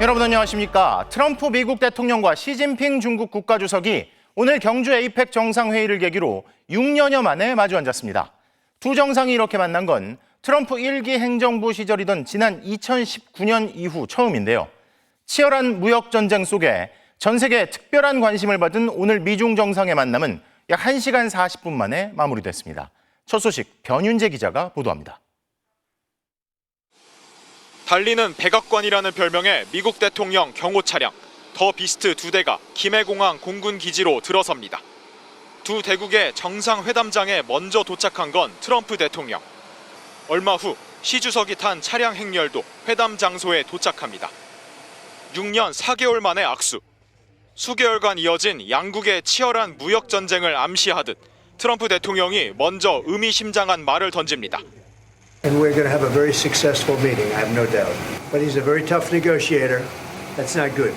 여러분 안녕하십니까. 트럼프 미국 대통령과 시진핑 중국 국가주석이 오늘 경주 에이펙 정상회의를 계기로 6년여 만에 마주 앉았습니다. 두 정상이 이렇게 만난 건 트럼프 1기 행정부 시절이던 지난 2019년 이후 처음인데요. 치열한 무역 전쟁 속에 전 세계에 특별한 관심을 받은 오늘 미중 정상의 만남은 약 1시간 40분 만에 마무리됐습니다. 첫 소식 변윤재 기자가 보도합니다. 달리는 백악관이라는 별명의 미국 대통령 경호 차량 더 비스트 2대가 김해공항 공군 기지로 들어섭니다. 두 대국의 정상회담장에 먼저 도착한 건 트럼프 대통령. 얼마 후 시 주석이 탄 차량 행렬도 회담 장소에 도착합니다. 6년 4개월 만의 악수. 수개월간 이어진 양국의 치열한 무역 전쟁을 암시하듯 트럼프 대통령이 먼저 의미심장한 말을 던집니다. And we're going to have a very successful meeting, I have no doubt. But he's a very tough negotiator. That's not good.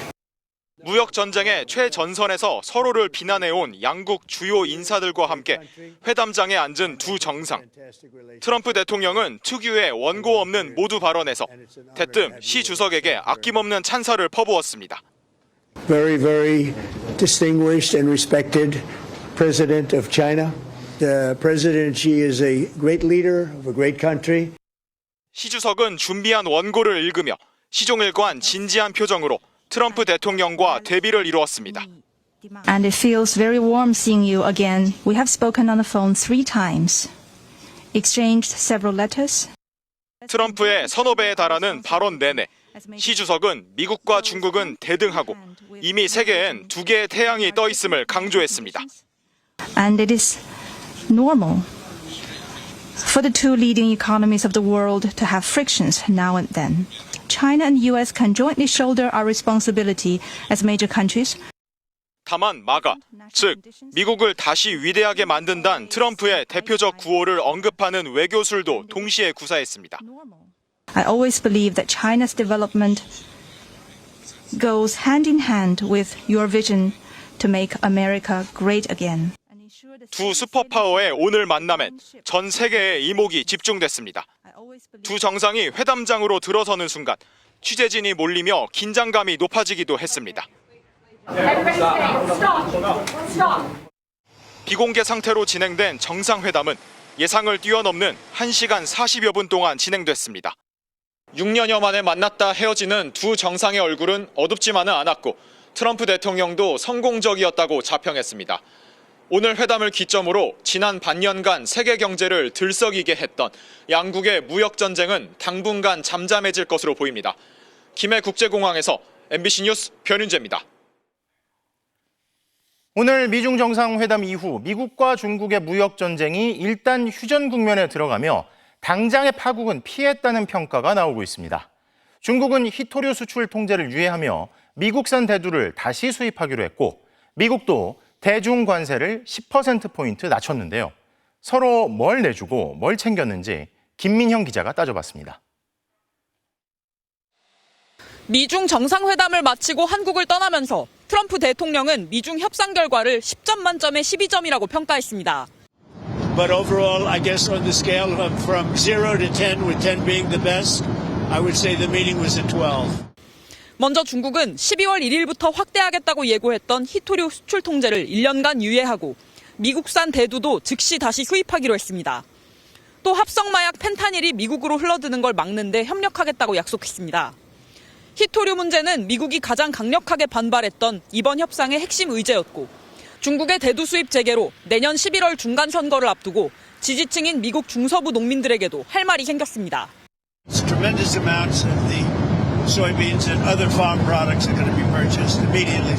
무역 전쟁의 최전선에서 서로를 비난해온 양국 주요 인사들과 함께 회담장에 앉은 두 정상. 트럼프 대통령은 특유의 원고 없는 모두 발언에서 대뜸 시 주석에게 아낌없는 찬사를 퍼부었습니다. Very, very distinguished and respected president of China. President Xi is a great leader of a great country. 시 주석은 준비한 원고를 읽으며 시종일관 진지한 표정으로 트럼프 대통령과 대비를 이루었습니다. And it feels very warm seeing you again. We have spoken on the phone 3 times, exchanged several letters. 트럼프의 선호배에 달하는 발언 내내 시 주석은 미국과 중국은 대등하고 이미 세계엔 2개의 태양이 떠 있음을 강조했습니다. And it is normal for the 2 leading economies of the world to have frictions now and then. China and US can jointly shoulder our responsibility as major countries. 다만 마가, 즉 미국을 다시 위대하게 만든다는 트럼프의 대표적 구호를 언급하는 외교술도 동시에 구사했습니다. I always believe that China's development goes hand in hand with your vision to make America great again. 두 슈퍼파워의 오늘 만남엔 전 세계의 이목이 집중됐습니다. 두 정상이 회담장으로 들어서는 순간 취재진이 몰리며 긴장감이 높아지기도 했습니다. 비공개 상태로 진행된 정상회담은 예상을 뛰어넘는 1시간 40여 분 동안 진행됐습니다. 6년여 만에 만났다 헤어지는 두 정상의 얼굴은 어둡지만은 않았고 트럼프 대통령도 성공적이었다고 자평했습니다. 오늘 회담을 기점으로 지난 반년간 세계 경제를 들썩이게 했던 양국의 무역 전쟁은 당분간 잠잠해질 것으로 보입니다. 김해국제공항에서 MBC 뉴스 변윤재입니다. 오늘 미중 정상회담 이후 미국과 중국의 무역 전쟁이 일단 휴전 국면에 들어가며 당장의 파국은 피했다는 평가가 나오고 있습니다. 중국은 희토류 수출 통제를 유예하며 미국산 대두를 다시 수입하기로 했고 미국도 대중 관세를 10%포인트 낮췄는데요. 서로 뭘 내주고 뭘 챙겼는지 김민형 기자가 따져봤습니다. 미중 정상회담을 마치고 한국을 떠나면서 트럼프 대통령은 미중 협상 결과를 10점 만점에 12점이라고 평가했습니다. But overall, I guess on the scale from 0 to 10, with 10 being the best, I would say the meeting was a 12. 먼저 중국은 12월 1일부터 확대하겠다고 예고했던 희토류 수출 통제를 1년간 유예하고 미국산 대두도 즉시 다시 수입하기로 했습니다. 또 합성마약 펜타닐이 미국으로 흘러드는 걸 막는 데 협력하겠다고 약속했습니다. 희토류 문제는 미국이 가장 강력하게 반발했던 이번 협상의 핵심 의제였고 중국의 대두 수입 재개로 내년 11월 중간 선거를 앞두고 지지층인 미국 중서부 농민들에게도 할 말이 생겼습니다. Tremendous amounts of the soybeans and other farm products are going to be purchased immediately.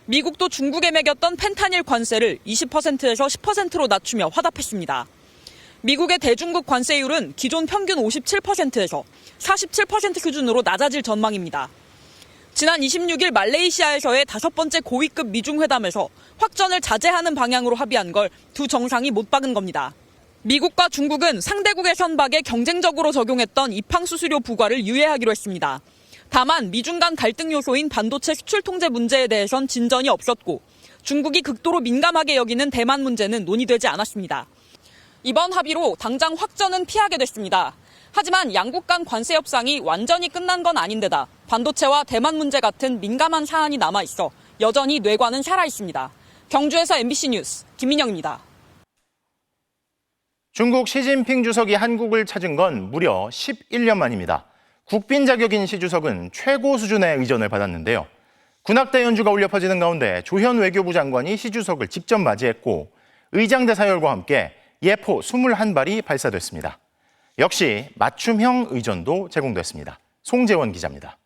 미국도 중국에 매겼던 펜타닐 관세를 20%에서 10%로 낮추며 화답했습니다. 미국의 대중국 관세율은 기존 평균 57%에서 47% 수준으로 낮아질 전망입니다. 지난 26일 말레이시아에서의 5번째 고위급 미중회담에서 확전을 자제하는 방향으로 합의한 걸 두 정상이 못 박은 겁니다. 미국과 중국은 상대국의 선박에 경쟁적으로 적용했던 입항 수수료 부과를 유예하기로 했습니다. 다만 미중 간 갈등 요소인 반도체 수출 통제 문제에 대해선 진전이 없었고 중국이 극도로 민감하게 여기는 대만 문제는 논의되지 않았습니다. 이번 합의로 당장 확전은 피하게 됐습니다. 하지만 양국 간 관세 협상이 완전히 끝난 건 아닌데다 반도체와 대만 문제 같은 민감한 사안이 남아있어 여전히 뇌관은 살아있습니다. 경주에서 MBC 뉴스 김민영입니다. 중국 시진핑 주석이 한국을 찾은 건 무려 11년 만입니다. 국빈 자격인 시 주석은 최고 수준의 의전을 받았는데요. 군악대 연주가 울려 퍼지는 가운데 조현 외교부 장관이 시 주석을 직접 맞이했고 의장대 사열과 함께 예포 21발이 발사됐습니다. 역시 맞춤형 의전도 제공됐습니다. 송재원 기자입니다.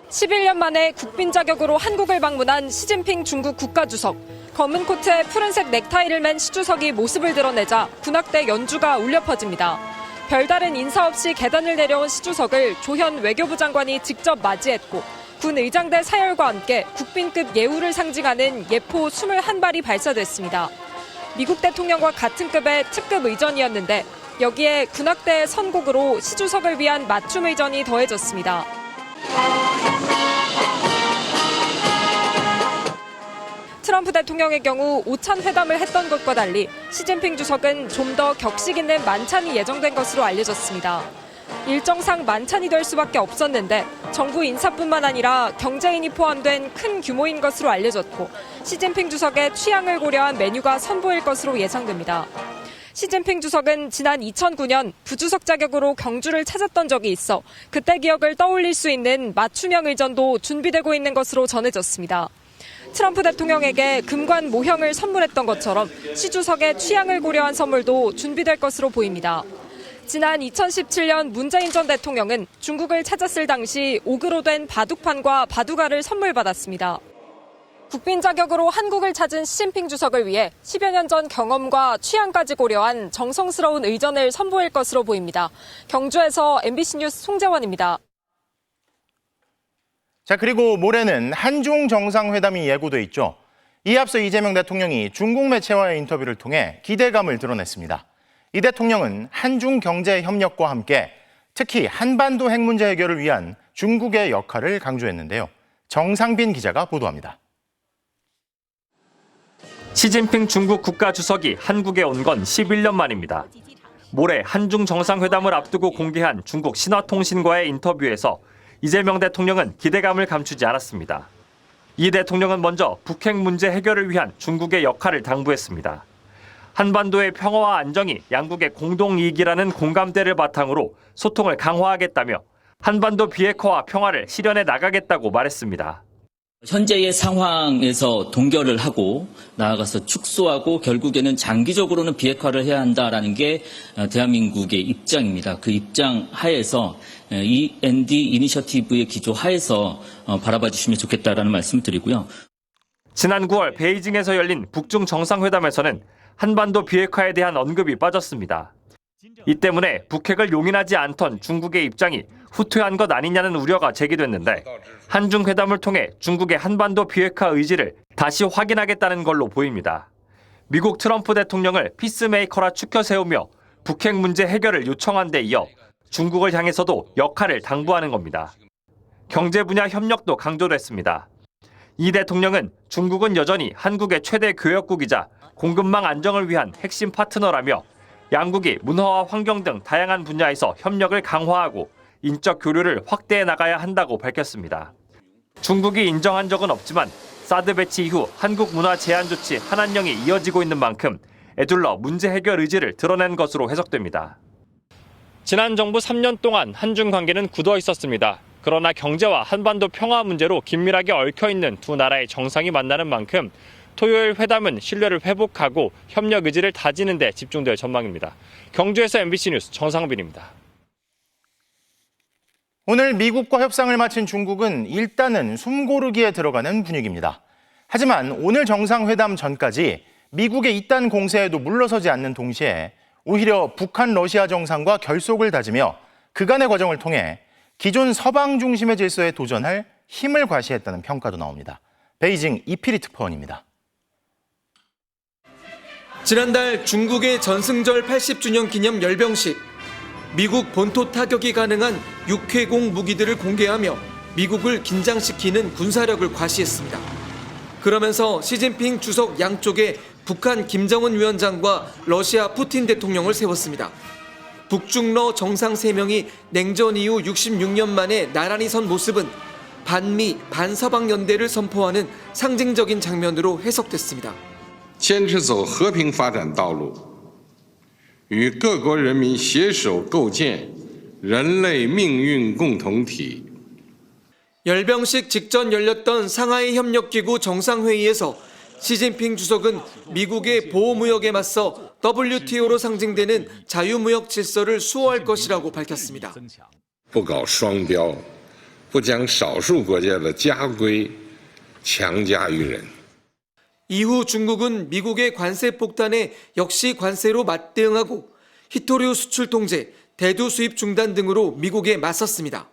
11년 만에 국빈 자격으로 한국을 방문한 시진핑 중국 국가주석. 검은 코트에 푸른색 넥타이를 맨 시 주석이 모습을 드러내자 군악대 연주가 울려 퍼집니다. 별다른 인사 없이 계단을 내려온 시 주석을 조현 외교부 장관이 직접 맞이했고 군 의장대 사열과 함께 국빈급 예우를 상징하는 예포 21발이 발사됐습니다. 미국 대통령과 같은 급의 특급 의전이었는데 여기에 군악대의 선곡으로 시 주석을 위한 맞춤 의전이 더해졌습니다. 트럼프 대통령의 경우 오찬 회담을 했던 것과 달리 시진핑 주석은 좀 더 격식 있는 만찬이 예정된 것으로 알려졌습니다. 일정상 만찬이 될 수밖에 없었는데 정부 인사뿐만 아니라 경제인이 포함된 큰 규모인 것으로 알려졌고 시진핑 주석의 취향을 고려한 메뉴가 선보일 것으로 예상됩니다. 시진핑 주석은 지난 2009년 부주석 자격으로 경주를 찾았던 적이 있어 그때 기억을 떠올릴 수 있는 맞춤형 의전도 준비되고 있는 것으로 전해졌습니다. 트럼프 대통령에게 금관 모형을 선물했던 것처럼 시 주석의 취향을 고려한 선물도 준비될 것으로 보입니다. 지난 2017년 문재인 전 대통령은 중국을 찾았을 당시 옥으로 된 바둑판과 바둑알을 선물받았습니다. 국빈 자격으로 한국을 찾은 시진핑 주석을 위해 10여 년 전 경험과 취향까지 고려한 정성스러운 의전을 선보일 것으로 보입니다. 경주에서 MBC 뉴스 송재원입니다. 자, 그리고 모레는 한중 정상회담이 예고돼 있죠. 이에 앞서 이재명 대통령이 중국 매체와의 인터뷰를 통해 기대감을 드러냈습니다. 이 대통령은 한중 경제 협력과 함께 특히 한반도 핵 문제 해결을 위한 중국의 역할을 강조했는데요. 정상빈 기자가 보도합니다. 시진핑 중국 국가주석이 한국에 온 건 11년 만입니다. 모레 한중 정상회담을 앞두고 공개한 중국 신화통신과의 인터뷰에서 이재명 대통령은 기대감을 감추지 않았습니다. 이 대통령은 먼저 북핵 문제 해결을 위한 중국의 역할을 당부했습니다. 한반도의 평화와 안정이 양국의 공동 이익이라는 공감대를 바탕으로 소통을 강화하겠다며 한반도 비핵화와 평화를 실현해 나가겠다고 말했습니다. 현재의 상황에서 동결을 하고 나아가서 축소하고 결국에는 장기적으로는 비핵화를 해야 한다라는 게 대한민국의 입장입니다. 그 입장 하에서 END 이니셔티브의 기조 하에서 바라봐 주시면 좋겠다라는 말씀을 드리고요. 지난 9월 베이징에서 열린 북중 정상회담에서는 한반도 비핵화에 대한 언급이 빠졌습니다. 이 때문에 북핵을 용인하지 않던 중국의 입장이 후퇴한 것 아니냐는 우려가 제기됐는데 한중 회담을 통해 중국의 한반도 비핵화 의지를 다시 확인하겠다는 걸로 보입니다. 미국 트럼프 대통령을 피스메이커라 추켜 세우며 북핵 문제 해결을 요청한 데 이어 중국을 향해서도 역할을 당부하는 겁니다. 경제 분야 협력도 강조됐습니다. 이 대통령은 중국은 여전히 한국의 최대 교역국이자 공급망 안정을 위한 핵심 파트너라며 양국이 문화와 환경 등 다양한 분야에서 협력을 강화하고 인적 교류를 확대해 나가야 한다고 밝혔습니다. 중국이 인정한 적은 없지만 사드 배치 이후 한국 문화 제한 조치 한한령이 이어지고 있는 만큼 애둘러 문제 해결 의지를 드러낸 것으로 해석됩니다. 지난 정부 3년 동안 한중 관계는 굳어 있었습니다. 그러나 경제와 한반도 평화 문제로 긴밀하게 얽혀있는 두 나라의 정상이 만나는 만큼 토요일 회담은 신뢰를 회복하고 협력 의지를 다지는 데 집중될 전망입니다. 경주에서 MBC 뉴스 정상빈입니다. 오늘 미국과 협상을 마친 중국은 일단은 숨고르기에 들어가는 분위기입니다. 하지만 오늘 정상회담 전까지 미국의 이딴 공세에도 물러서지 않는 동시에 오히려 북한 러시아 정상과 결속을 다지며 그간의 과정을 통해 기존 서방 중심의 질서에 도전할 힘을 과시했다는 평가도 나옵니다. 베이징 이필희 특파원입니다. 지난달 중국의 전승절 80주년 기념 열병식. 미국 본토 타격이 가능한 육해공 무기들을 공개하며 미국을 긴장시키는 군사력을 과시했습니다. 그러면서 시진핑 주석 양쪽에 북한 김정은 위원장과 러시아 푸틴 대통령을 세웠습니다. 북중러 정상 3명이 냉전 이후 66년 만에 나란히 선 모습은 반미, 반서방 연대를 선포하는 상징적인 장면으로 해석됐습니다. 坚持走和平发展道路，与各国人民携手构建人类命运共同体。 열병식 직전 열렸던 상하이 협력기구 정상회의에서 시진핑 주석은 미국의 보호무역에 맞서 WTO로 상징되는 자유무역 질서를 수호할 것이라고 밝혔습니다. 不搞双标，不将少数国家的家规强加于人。 이후 중국은 미국의 관세 폭탄에 역시 관세로 맞대응하고 히토류 수출 통제, 대두 수입 중단 등으로 미국에 맞섰습니다.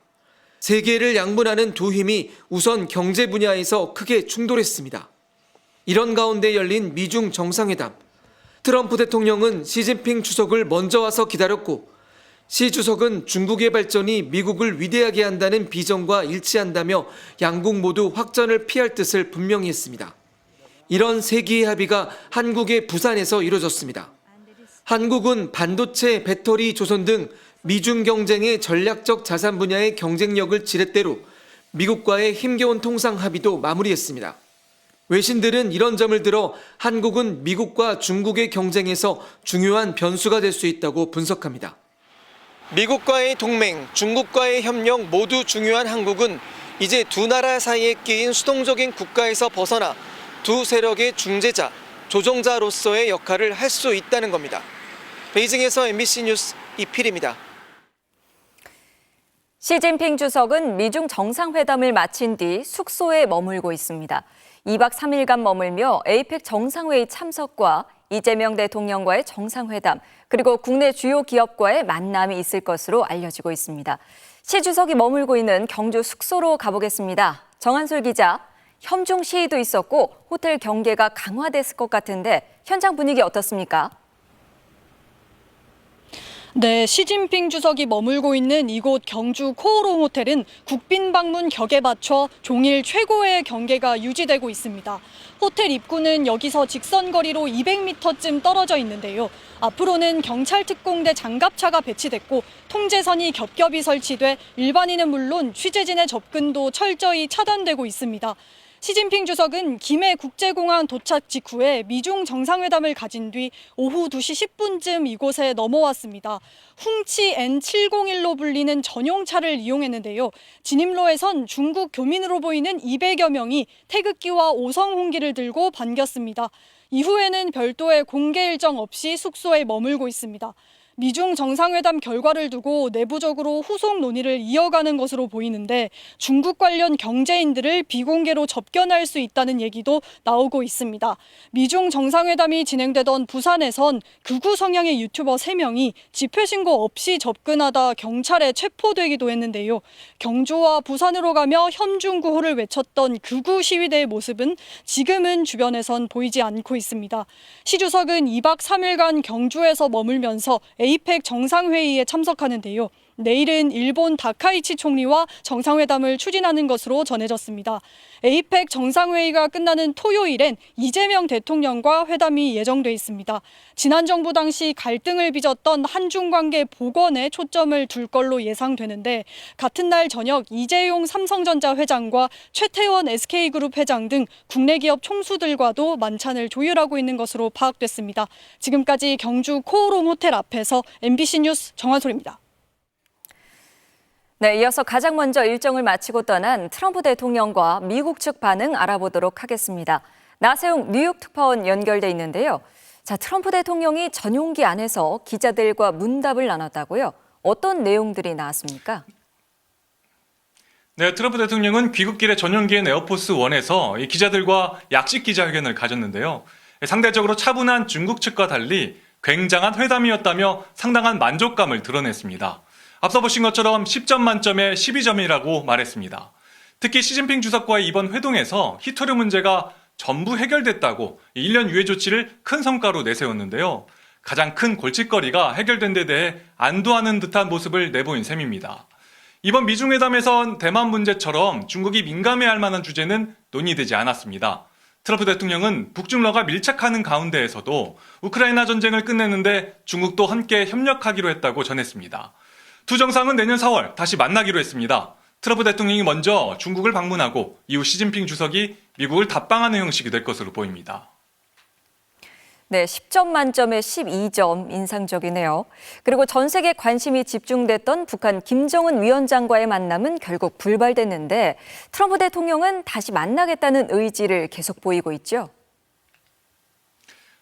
세계를 양분하는 두 힘이 우선 경제 분야에서 크게 충돌했습니다. 이런 가운데 열린 미중 정상회담. 트럼프 대통령은 시진핑 주석을 먼저 와서 기다렸고 시 주석은 중국의 발전이 미국을 위대하게 한다는 비전과 일치한다며 양국 모두 확전을 피할 뜻을 분명히 했습니다. 이런 세기의 합의가 한국의 부산에서 이루어졌습니다. 한국은 반도체, 배터리, 조선 등 미중 경쟁의 전략적 자산 분야의 경쟁력을 지렛대로 미국과의 힘겨운 통상 합의도 마무리했습니다. 외신들은 이런 점을 들어 한국은 미국과 중국의 경쟁에서 중요한 변수가 될 수 있다고 분석합니다. 미국과의 동맹, 중국과의 협력 모두 중요한 한국은 이제 두 나라 사이에 끼인 수동적인 국가에서 벗어나 두 세력의 중재자, 조정자로서의 역할을 할 수 있다는 겁니다. 베이징에서 MBC 뉴스 이필입니다. 시진핑 주석은 미중 정상회담을 마친 뒤 숙소에 머물고 있습니다. 2박 3일간 머물며 에이펙 정상회의 참석과 이재명 대통령과의 정상회담, 그리고 국내 주요 기업과의 만남이 있을 것으로 알려지고 있습니다. 시 주석이 머물고 있는 경주 숙소로 가보겠습니다. 정한솔 기자. 현중 시위도 있었고 호텔 경계가 강화됐을 것 같은데 현장 분위기 어떻습니까? 네, 시진핑 주석이 머물고 있는 이곳 경주 코오롱 호텔은 국빈 방문 격에 맞춰 종일 최고의 경계가 유지되고 있습니다. 호텔 입구는 여기서 직선거리로 200m쯤 떨어져 있는데요. 앞으로는 경찰 특공대 장갑차가 배치됐고 통제선이 겹겹이 설치돼 일반인은 물론 취재진의 접근도 철저히 차단되고 있습니다. 시진핑 주석은 김해 국제공항 도착 직후에 미중 정상회담을 가진 뒤 오후 2시 10분쯤 이곳에 넘어왔습니다. 훔치 N701로 불리는 전용차를 이용했는데요. 진입로에선 중국 교민으로 보이는 200여 명이 태극기와 오성 홍기를 들고 반겼습니다. 이후에는 별도의 공개 일정 없이 숙소에 머물고 있습니다. 미중 정상회담 결과를 두고 내부적으로 후속 논의를 이어가는 것으로 보이는데 중국 관련 경제인들을 비공개로 접견할 수 있다는 얘기도 나오고 있습니다. 미중 정상회담이 진행되던 부산에선 극우 성향의 유튜버 3명이 집회 신고 없이 접근하다 경찰에 체포되기도 했는데요. 경주와 부산으로 가며 현중구호를 외쳤던 극우 시위대의 모습은 지금은 주변에선 보이지 않고 있습니다. 시 주석은 2박 3일간 경주에서 머물면서 에이펙 정상회의에 참석하는데요. 내일은 일본 다카이치 총리와 정상회담을 추진하는 것으로 전해졌습니다. 에이펙 정상회의가 끝나는 토요일엔 이재명 대통령과 회담이 예정돼 있습니다. 지난 정부 당시 갈등을 빚었던 한중 관계 복원에 초점을 둘 걸로 예상되는데 같은 날 저녁 이재용 삼성전자 회장과 최태원 SK그룹 회장 등 국내 기업 총수들과도 만찬을 조율하고 있는 것으로 파악됐습니다. 지금까지 경주 코오롱 호텔 앞에서 MBC 뉴스 정한솔입니다. 네, 이어서 가장 먼저 일정을 마치고 떠난 트럼프 대통령과 미국 측 반응 알아보도록 하겠습니다. 나세웅 뉴욕 특파원 연결돼 있는데요. 자, 트럼프 대통령이 전용기 안에서 기자들과 문답을 나눴다고요? 어떤 내용들이 나왔습니까? 네, 트럼프 대통령은 귀국길에 전용기인 에어포스 1에서 기자들과 약식 기자회견을 가졌는데요. 상대적으로 차분한 중국 측과 달리 굉장한 회담이었다며 상당한 만족감을 드러냈습니다. 앞서 보신 것처럼 10점 만점에 12점이라고 말했습니다. 특히 시진핑 주석과의 이번 회동에서 히토류 문제가 전부 해결됐다고 1년 유예 조치를 큰 성과로 내세웠는데요. 가장 큰 골칫거리가 해결된 데 대해 안도하는 듯한 모습을 내보인 셈입니다. 이번 미중회담에선 대만 문제처럼 중국이 민감해할 만한 주제는 논의되지 않았습니다. 트럼프 대통령은 북중러가 밀착하는 가운데에서도 우크라이나 전쟁을 끝내는데 중국도 함께 협력하기로 했다고 전했습니다. 두 정상은 내년 4월 다시 만나기로 했습니다. 트럼프 대통령이 먼저 중국을 방문하고 이후 시진핑 주석이 미국을 답방하는 형식이 될 것으로 보입니다. 네, 10점 만점에 12점 인상적이네요. 그리고 전 세계 관심이 집중됐던 북한 김정은 위원장과의 만남은 결국 불발됐는데 트럼프 대통령은 다시 만나겠다는 의지를 계속 보이고 있죠.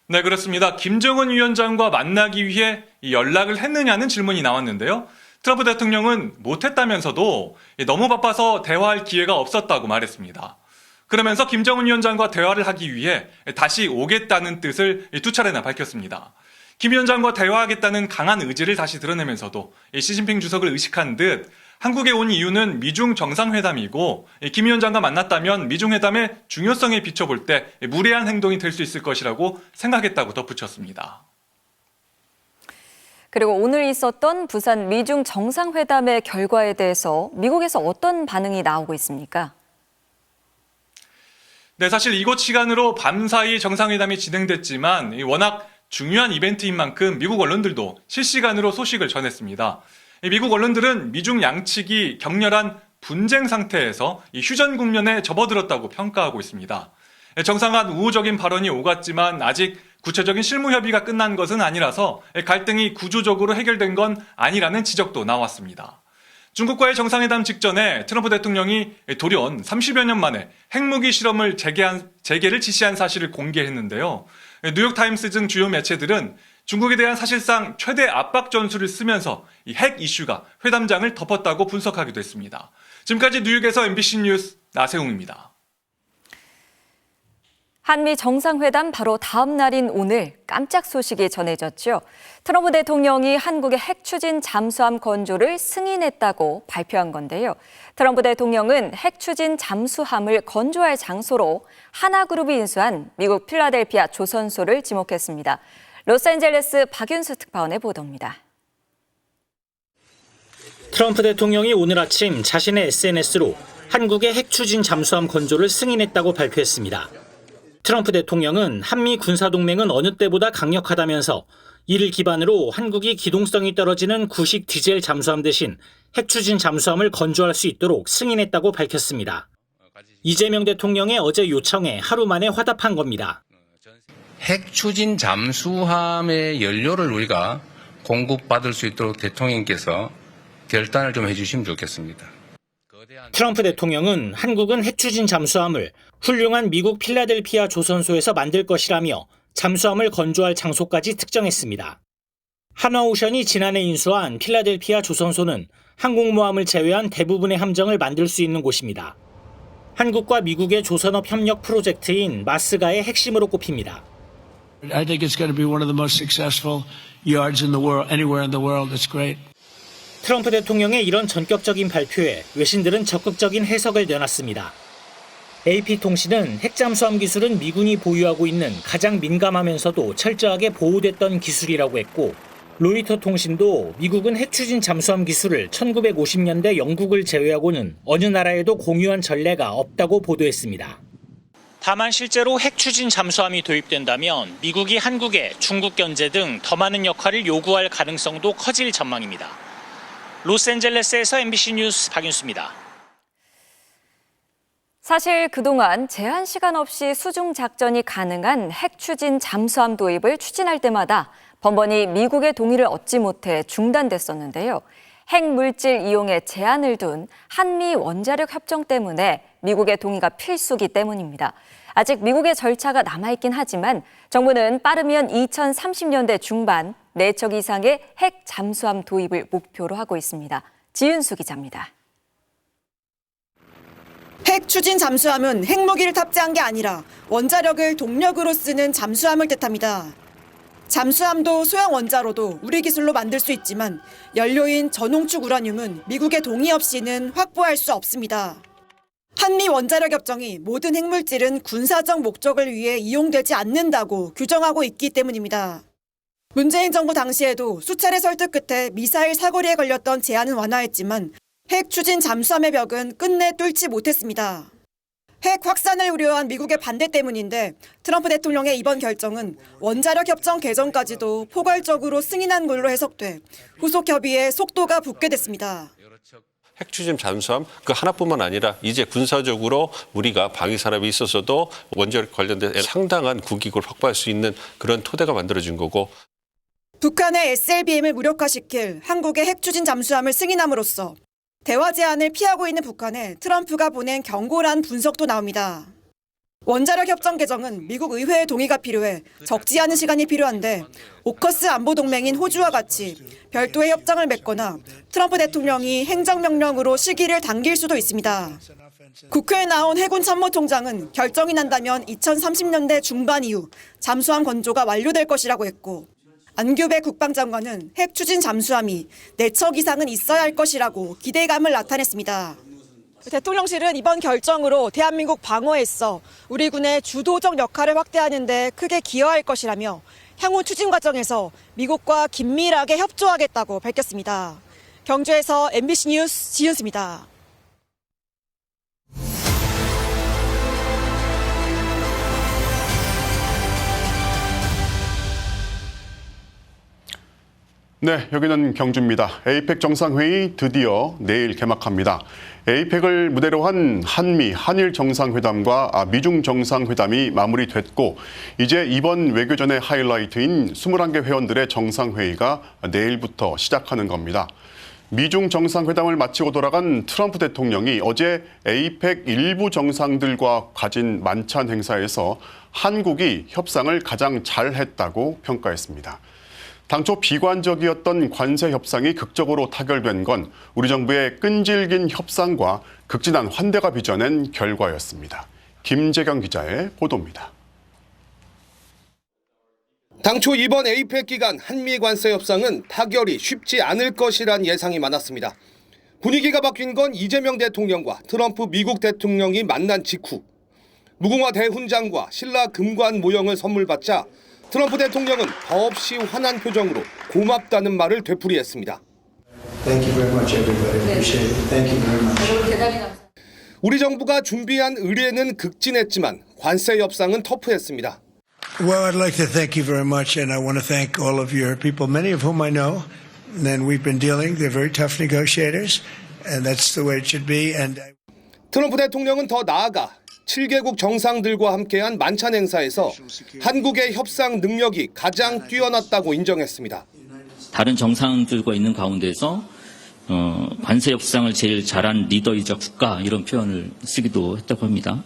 네, 그렇습니다. 김정은 위원장과 만나기 위해 연락을 했느냐는 질문이 나왔는데요. 트럼프 대통령은 못했다면서도 너무 바빠서 대화할 기회가 없었다고 말했습니다. 그러면서 김정은 위원장과 대화를 하기 위해 다시 오겠다는 뜻을 두 차례나 밝혔습니다. 김 위원장과 대화하겠다는 강한 의지를 다시 드러내면서도 시진핑 주석을 의식한 듯 한국에 온 이유는 미중 정상회담이고 김 위원장과 만났다면 미중 회담의 중요성에 비춰볼 때 무례한 행동이 될 수 있을 것이라고 생각했다고 덧붙였습니다. 그리고 오늘 있었던 부산 미중 정상회담의 결과에 대해서 미국에서 어떤 반응이 나오고 있습니까? 네, 사실 이곳 시간으로 밤사이 정상회담이 진행됐지만 워낙 중요한 이벤트인 만큼 미국 언론들도 실시간으로 소식을 전했습니다. 미국 언론들은 미중 양측이 격렬한 분쟁 상태에서 휴전 국면에 접어들었다고 평가하고 있습니다. 정상 간 우호적인 발언이 오갔지만 아직 구체적인 실무 협의가 끝난 것은 아니라서 갈등이 구조적으로 해결된 건 아니라는 지적도 나왔습니다. 중국과의 정상회담 직전에 트럼프 대통령이 돌연 30여 년 만에 핵무기 실험을 재개를 지시한 사실을 공개했는데요. 뉴욕타임스 등 주요 매체들은 중국에 대한 사실상 최대 압박 전술을 쓰면서 이 핵 이슈가 회담장을 덮었다고 분석하기도 했습니다. 지금까지 뉴욕에서 MBC 뉴스 나세웅입니다. 한미 정상회담 바로 다음 날인 오늘 깜짝 소식이 전해졌죠. 트럼프 대통령이 한국의 핵 추진 잠수함 건조를 승인했다고 발표한 건데요. 트럼프 대통령은 핵 추진 잠수함을 건조할 장소로 하나그룹이 인수한 미국 필라델피아 조선소를 지목했습니다. 로스앤젤레스 박윤수 특파원의 보도입니다. 트럼프 대통령이 오늘 아침 자신의 SNS로 한국의 핵 추진 잠수함 건조를 승인했다고 발표했습니다. 트럼프 대통령은 한미 군사동맹은 어느 때보다 강력하다면서 이를 기반으로 한국이 기동성이 떨어지는 구식 디젤 잠수함 대신 핵 추진 잠수함을 건조할 수 있도록 승인했다고 밝혔습니다. 이재명 대통령의 어제 요청에 하루 만에 화답한 겁니다. 핵 추진 잠수함의 연료를 우리가 공급받을 수 있도록 대통령께서 결단을 좀 해주시면 좋겠습니다. 트럼프 대통령은 한국은 핵 추진 잠수함을 훌륭한 미국 필라델피아 조선소에서 만들 것이라며 잠수함을 건조할 장소까지 특정했습니다. 한화오션이 지난해 인수한 필라델피아 조선소는 항공모함을 제외한 대부분의 함정을 만들 수 있는 곳입니다. 한국과 미국의 조선업 협력 프로젝트인 마스가의 핵심으로 꼽힙니다. I think it's going to be one of the most successful yards in the world, anywhere in the world. It's great. 트럼프 대통령의 이런 전격적인 발표에 외신들은 적극적인 해석을 내놨습니다. AP통신은 핵잠수함 기술은 미군이 보유하고 있는 가장 민감하면서도 철저하게 보호됐던 기술이라고 했고, 로이터 통신도 미국은 핵 추진 잠수함 기술을 1950년대 영국을 제외하고는 어느 나라에도 공유한 전례가 없다고 보도했습니다. 다만 실제로 핵 추진 잠수함이 도입된다면 미국이 한국에 중국 견제 등 더 많은 역할을 요구할 가능성도 커질 전망입니다. 로스앤젤레스에서 MBC 뉴스 박윤수입니다. 사실 그동안 제한 시간 없이 수중 작전이 가능한 핵 추진 잠수함 도입을 추진할 때마다 번번이 미국의 동의를 얻지 못해 중단됐었는데요. 핵 물질 이용에 제한을 둔 한미 원자력 협정 때문에 미국의 동의가 필수기 때문입니다. 아직 미국의 절차가 남아있긴 하지만 정부는 빠르면 2030년대 중반 4척 이상의 핵 잠수함 도입을 목표로 하고 있습니다. 지윤수 기자입니다. 핵 추진 잠수함은 핵무기를 탑재한 게 아니라 원자력을 동력으로 쓰는 잠수함을 뜻합니다. 잠수함도 소형 원자로도 우리 기술로 만들 수 있지만 연료인 전홍축 우라늄은 미국의 동의 없이는 확보할 수 없습니다. 한미 원자력 협정이 모든 핵물질은 군사적 목적을 위해 이용되지 않는다고 규정하고 있기 때문입니다. 문재인 정부 당시에도 수차례 설득 끝에 미사일 사거리에 걸렸던 제한은 완화했지만 핵 추진 잠수함의 벽은 끝내 뚫지 못했습니다. 핵 확산을 우려한 미국의 반대 때문인데 트럼프 대통령의 이번 결정은 원자력 협정 개정까지도 포괄적으로 승인한 걸로 해석돼 후속 협의에 속도가 붙게 됐습니다. 핵 추진 잠수함 그 하나뿐만 아니라 이제 군사적으로 우리가 방위 산업이 있어서도 원자력 관련된 상당한 국익을 확보할 수 있는 그런 토대가 만들어진 거고. 북한의 SLBM을 무력화시킬 한국의 핵 추진 잠수함을 승인함으로써 대화 제안을 피하고 있는 북한에 트럼프가 보낸 경고란 분석도 나옵니다. 원자력 협정 개정은 미국 의회의 동의가 필요해 적지 않은 시간이 필요한데 오커스 안보 동맹인 호주와 같이 별도의 협정을 맺거나 트럼프 대통령이 행정명령으로 시기를 당길 수도 있습니다. 국회에 나온 해군 참모총장은 결정이 난다면 2030년대 중반 이후 잠수함 건조가 완료될 것이라고 했고 안규배 국방장관은 핵 추진 잠수함이 4척 이상은 있어야 할 것이라고 기대감을 나타냈습니다. 대통령실은 이번 결정으로 대한민국 방어에 있어 우리 군의 주도적 역할을 확대하는 데 크게 기여할 것이라며 향후 추진 과정에서 미국과 긴밀하게 협조하겠다고 밝혔습니다. 경주에서 MBC 뉴스 지은수입니다. 네, 여기는 경주입니다. 에이펙 정상회의 드디어 내일 개막합니다. 에이펙을 무대로 한 한미, 한일 정상회담과 미중 정상회담이 마무리됐고 이제 이번 외교전의 하이라이트인 21개 회원들의 정상회의가 내일부터 시작하는 겁니다. 미중 정상회담을 마치고 돌아간 트럼프 대통령이 어제 에이펙 일부 정상들과 가진 만찬 행사에서 한국이 협상을 가장 잘했다고 평가했습니다. 당초 비관적이었던 관세 협상이 극적으로 타결된 건 우리 정부의 끈질긴 협상과 극진한 환대가 빚어낸 결과였습니다. 김재경 기자의 보도입니다. 당초 이번 에이펙 기간 한미 관세 협상은 타결이 쉽지 않을 것이란 예상이 많았습니다. 분위기가 바뀐 건 이재명 대통령과 트럼프 미국 대통령이 만난 직후 무궁화 대훈장과 신라 금관 모형을 선물 받자 트럼프 대통령은 더없이 환한 표정으로 고맙다는 말을 되풀이했습니다. Thank you very much, everybody. Appreciate it. Thank you very much. 우리 정부가 준비한 의례는 극진했지만 관세 협상은 터프했습니다. Well, I'd like to thank you very much, and I want to thank all of your people, many of whom I know, and we've been dealing. They're very tough negotiators, and that's the way it should be. And 트럼프 대통령은 더 나아가 7개국 정상들과 함께한 만찬 행사에서 한국의 협상 능력이 가장 뛰어났다고 인정했습니다. 다른 정상들과 있는 가운데서 관세 협상을 제일 잘한 리더이자 국가 이런 표현을 쓰기도 했다고 합니다.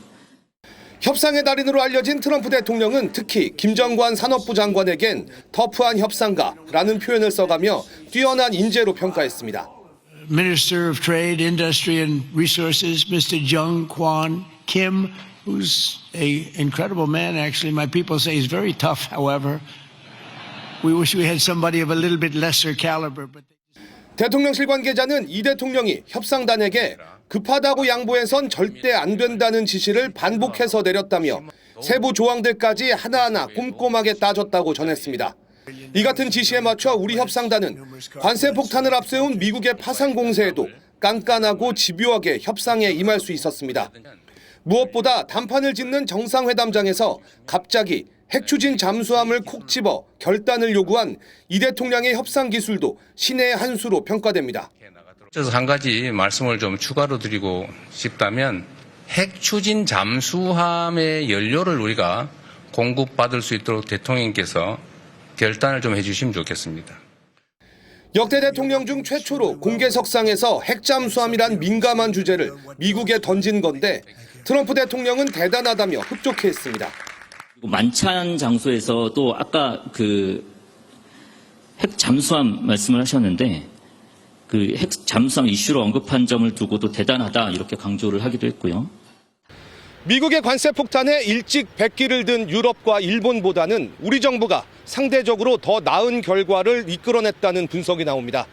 협상의 달인으로 알려진 트럼프 대통령은 특히 김정관 산업부 장관에겐 터프한 협상가라는 표현을 써가며 뛰어난 인재로 평가했습니다. Minister of Trade, Industry and Resources, Mr. Jung Kwan Kim, who's an incredible man, actually. My people say he's very tough, however. We wish we had somebody of a little bit lesser caliber. But 대통령실 관계자는 이 대통령이 협상단에게 급하다고 양보해선 절대 안 된다는 지시를 반복해서 내렸다며 세부 조항들까지 하나하나 꼼꼼하게 따졌다고 전했습니다. 이 같은 지시에 맞춰 우리 협상단은 관세 폭탄을 앞세운 미국의 파상 공세에도 깐깐하고 집요하게 협상에 임할 수 있었습니다. 무엇보다 단판을 짓는 정상회담장에서 갑자기 핵추진 잠수함을 콕 집어 결단을 요구한 이 대통령의 협상 기술도 신의 한 수로 평가됩니다. 그래서 한 가지 말씀을 좀 추가로 드리고 싶다면 핵추진 잠수함의 연료를 우리가 공급받을 수 있도록 대통령께서 결단을 좀 해주시면 좋겠습니다. 역대 대통령 중 최초로 공개석상에서 핵잠수함이란 민감한 주제를 미국에 던진 건데 트럼프 대통령은 대단하다며 흡족해했습니다. 만찬 장소에서도 아까 그 핵 잠수함 말씀을 하셨는데 그 핵 잠수함 이슈로 언급한 점을 두고도 대단하다 이렇게 강조를 하기도 했고요. 미국의 관세 폭탄에 일찍 백기를 든 유럽과 일본보다는 우리 정부가 상대적으로 더 나은 결과를 이끌어냈다는 분석이 나옵니다.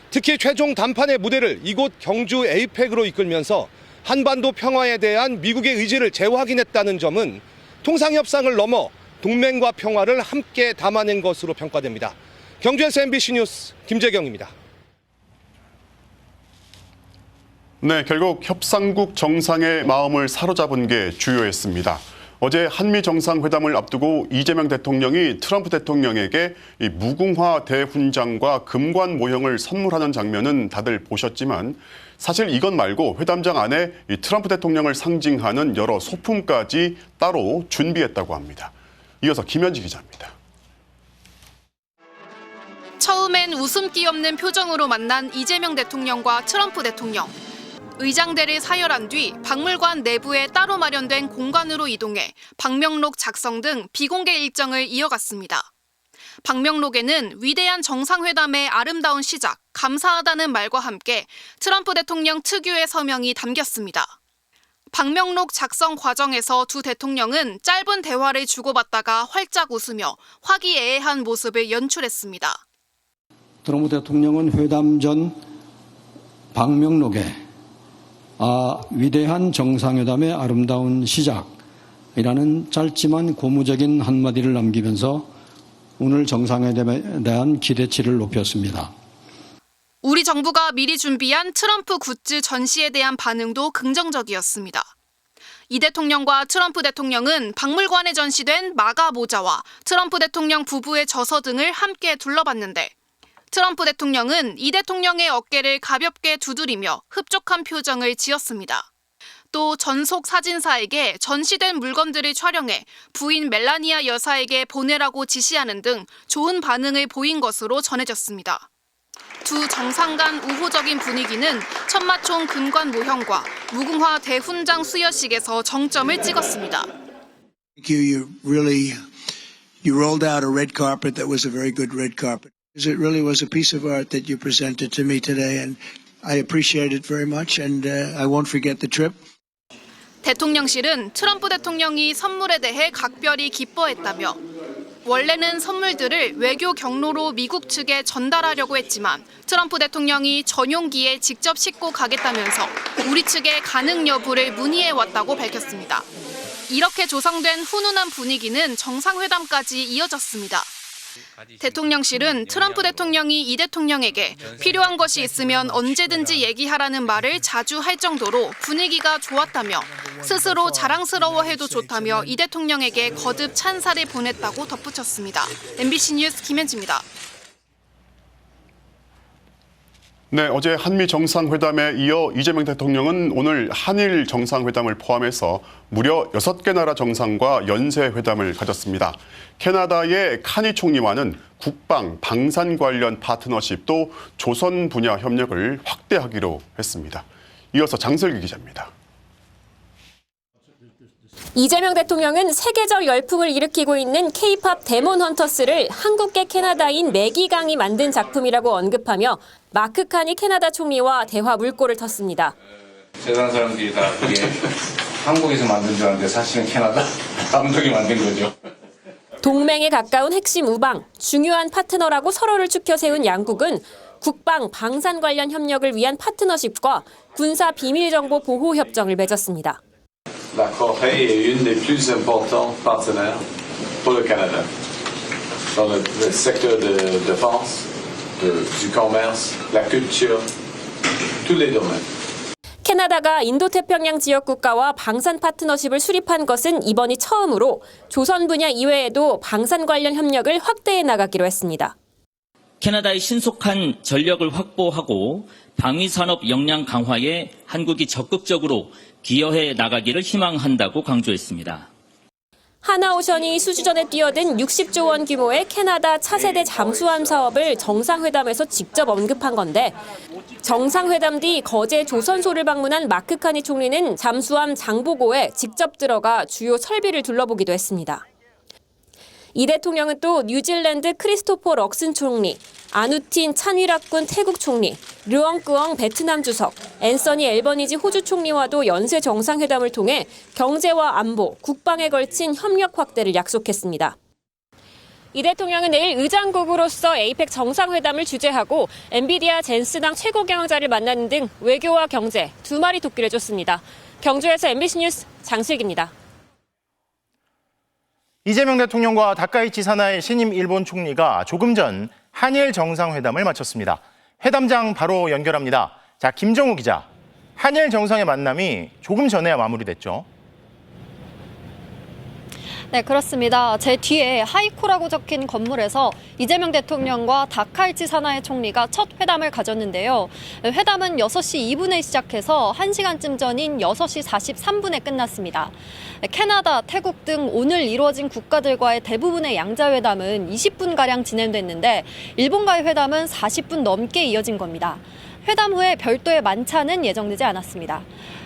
특히 최종 담판의 무대를 이곳 경주 에이펙으로 이끌면서 한반도 평화에 대한 미국의 의지를 재확인했다는 점은 통상협상을 넘어 동맹과 평화를 함께 담아낸 것으로 평가됩니다. 경주에서 MBC 뉴스 김재경입니다. 네, 결국 협상국 정상의 마음을 사로잡은 게 주요했습니다. 어제 한미 정상회담을 앞두고 이재명 대통령이 트럼프 대통령에게 이 무궁화 대훈장과 금관 모형을 선물하는 장면은 다들 보셨지만 사실 이것 말고 회담장 안에 이 트럼프 대통령을 상징하는 여러 소품까지 따로 준비했다고 합니다. 이어서 김현지 기자입니다. 처음엔 웃음기 없는 표정으로 만난 이재명 대통령과 트럼프 대통령. 의장대를 사열한 뒤 박물관 내부에 따로 마련된 공간으로 이동해 방명록 작성 등 비공개 일정을 이어갔습니다. 방명록에는 위대한 정상회담의 아름다운 시작, 감사하다는 말과 함께 트럼프 대통령 특유의 서명이 담겼습니다. 방명록 작성 과정에서 두 대통령은 짧은 대화를 주고받다가 활짝 웃으며 화기애애한 모습을 연출했습니다. 트럼프 대통령은 회담 전 방명록에 위대한 정상회담의 아름다운 시작이라는 짧지만 고무적인 한마디를 남기면서 오늘 정상회담에 대한 기대치를 높였습니다. 우리 정부가 미리 준비한 트럼프 굿즈 전시에 대한 반응도 긍정적이었습니다. 이 대통령과 트럼프 대통령은 박물관에 전시된 마가 모자와 트럼프 대통령 부부의 저서 등을 함께 둘러봤는데 트럼프 대통령은 이 대통령의 어깨를 가볍게 두드리며 흡족한 표정을 지었습니다. 또 전속 사진사에게 전시된 물건들을 촬영해 부인 멜라니아 여사에게 보내라고 지시하는 등 좋은 반응을 보인 것으로 전해졌습니다. 두 정상 간 우호적인 분위기는 천마총 금관 모형과 무궁화 대훈장 수여식에서 정점을 찍었습니다. You rolled out a red carpet that was a very good red carpet. It really was a piece of art that you presented to me today, and I appreciate it very much, and I won't forget the trip. 대통령실은 트럼프 대통령이 선물에 대해 각별히 기뻐했다며 원래는 선물들을 외교 경로로 미국 측에 전달하려고 했지만 트럼프 대통령이 전용기에 직접 싣고 가겠다면서 우리 측의 가능 여부를 문의해왔다고 밝혔습니다. 이렇게 조성된 훈훈한 분위기는 정상회담까지 이어졌습니다. 대통령실은 트럼프 대통령이 이 대통령에게 필요한 것이 있으면 언제든지 얘기하라는 말을 자주 할 정도로 분위기가 좋았다며 스스로 자랑스러워해도 좋다며 이 대통령에게 거듭 찬사를 보냈다고 덧붙였습니다. MBC 뉴스 김현지입니다. 네, 어제 한미 정상회담에 이어 이재명 대통령은 오늘 한일 정상회담을 포함해서 무려 6개 나라 정상과 연쇄회담을 가졌습니다. 캐나다의 카니 총리와는 국방, 방산 관련 파트너십 또 조선 분야 협력을 확대하기로 했습니다. 이어서 장슬기 기자입니다. 이재명 대통령은 세계적 열풍을 일으키고 있는 K-팝 데몬 헌터스를 한국계 캐나다인 매기강이 만든 작품이라고 언급하며 마크 카니 캐나다 총리와 대화 물꼬를 텄습니다. 세상 사람들이 다 그게 한국에서 만든 줄 알았는데 사실은 캐나다 감독이 만든 거죠. 동맹에 가까운 핵심 우방, 중요한 파트너라고 서로를 추켜 세운 양국은 국방, 방산 관련 협력을 위한 파트너십과 군사 비밀정보 보호 협정을 맺었습니다. La Corée est une des plus importantes partenaires pour le Canada dans le secteur de défense, du commerce, la culture, tous les domaines. 캐나다가 인도태평양 지역 국가와 방산 파트너십을 수립한 것은 이번이 처음으로 조선 분야 이외에도 방산 관련 협력을 확대해 나가기로 했습니다. 캐나다의 신속한 전력을 확보하고 방위산업 역량 강화에 한국이 적극적으로 기여해 나가기를 희망한다고 강조했습니다. 하나오션이 수주전에 뛰어든 60조 원 규모의 캐나다 차세대 잠수함 사업을 정상회담에서 직접 언급한 건데 정상회담 뒤 거제 조선소를 방문한 마크 카니 총리는 잠수함 장보고에 직접 들어가 주요 설비를 둘러보기도 했습니다. 이 대통령은 또 뉴질랜드 크리스토퍼 럭슨 총리, 아누틴 찬위락군 태국 총리, 르엉끄엉 베트남 주석, 앤서니 앨버니지 호주 총리와도 연쇄 정상회담을 통해 경제와 안보, 국방에 걸친 협력 확대를 약속했습니다. 이 대통령은 내일 의장국으로서 에이펙 정상회담을 주재하고 엔비디아 젠슨항 최고 경영자를 만나는 등 외교와 경제 두 마리 토끼를 줬습니다. 경주에서 MBC 뉴스 장슬기입니다. 이재명 대통령과 다카이치 사나이 신임 일본 총리가 조금 전 한일 정상회담을 마쳤습니다. 회담장 바로 연결합니다. 자, 김정우 기자. 한일 정상의 만남이 조금 전에야 마무리됐죠. 네, 그렇습니다. 제 뒤에 하이코라고 적힌 건물에서 이재명 대통령과 다카이치 사나이 총리가 첫 회담을 가졌는데요. 회담은 6시 2분에 시작해서 1시간쯤 전인 6시 43분에 끝났습니다. 캐나다, 태국 등 오늘 이루어진 국가들과의 대부분의 양자회담은 20분가량 진행됐는데 일본과의 회담은 40분 넘게 이어진 겁니다. 회담 후에 별도의 만찬은 예정되지 않았습니다.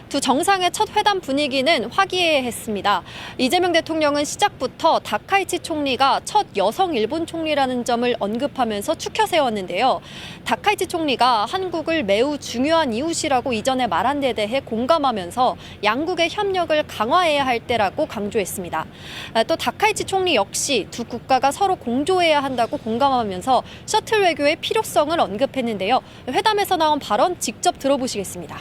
두 정상의 첫 회담 분위기는 화기애애했습니다. 이재명 대통령은 시작부터 다카이치 총리가 첫 여성 일본 총리라는 점을 언급하면서 추켜 세웠는데요. 다카이치 총리가 한국을 매우 중요한 이웃이라고 이전에 말한 데 대해 공감하면서 양국의 협력을 강화해야 할 때라고 강조했습니다. 또 다카이치 총리 역시 두 국가가 서로 공조해야 한다고 공감하면서 셔틀 외교의 필요성을 언급했는데요. 회담에서 나온 발언 직접 들어보시겠습니다.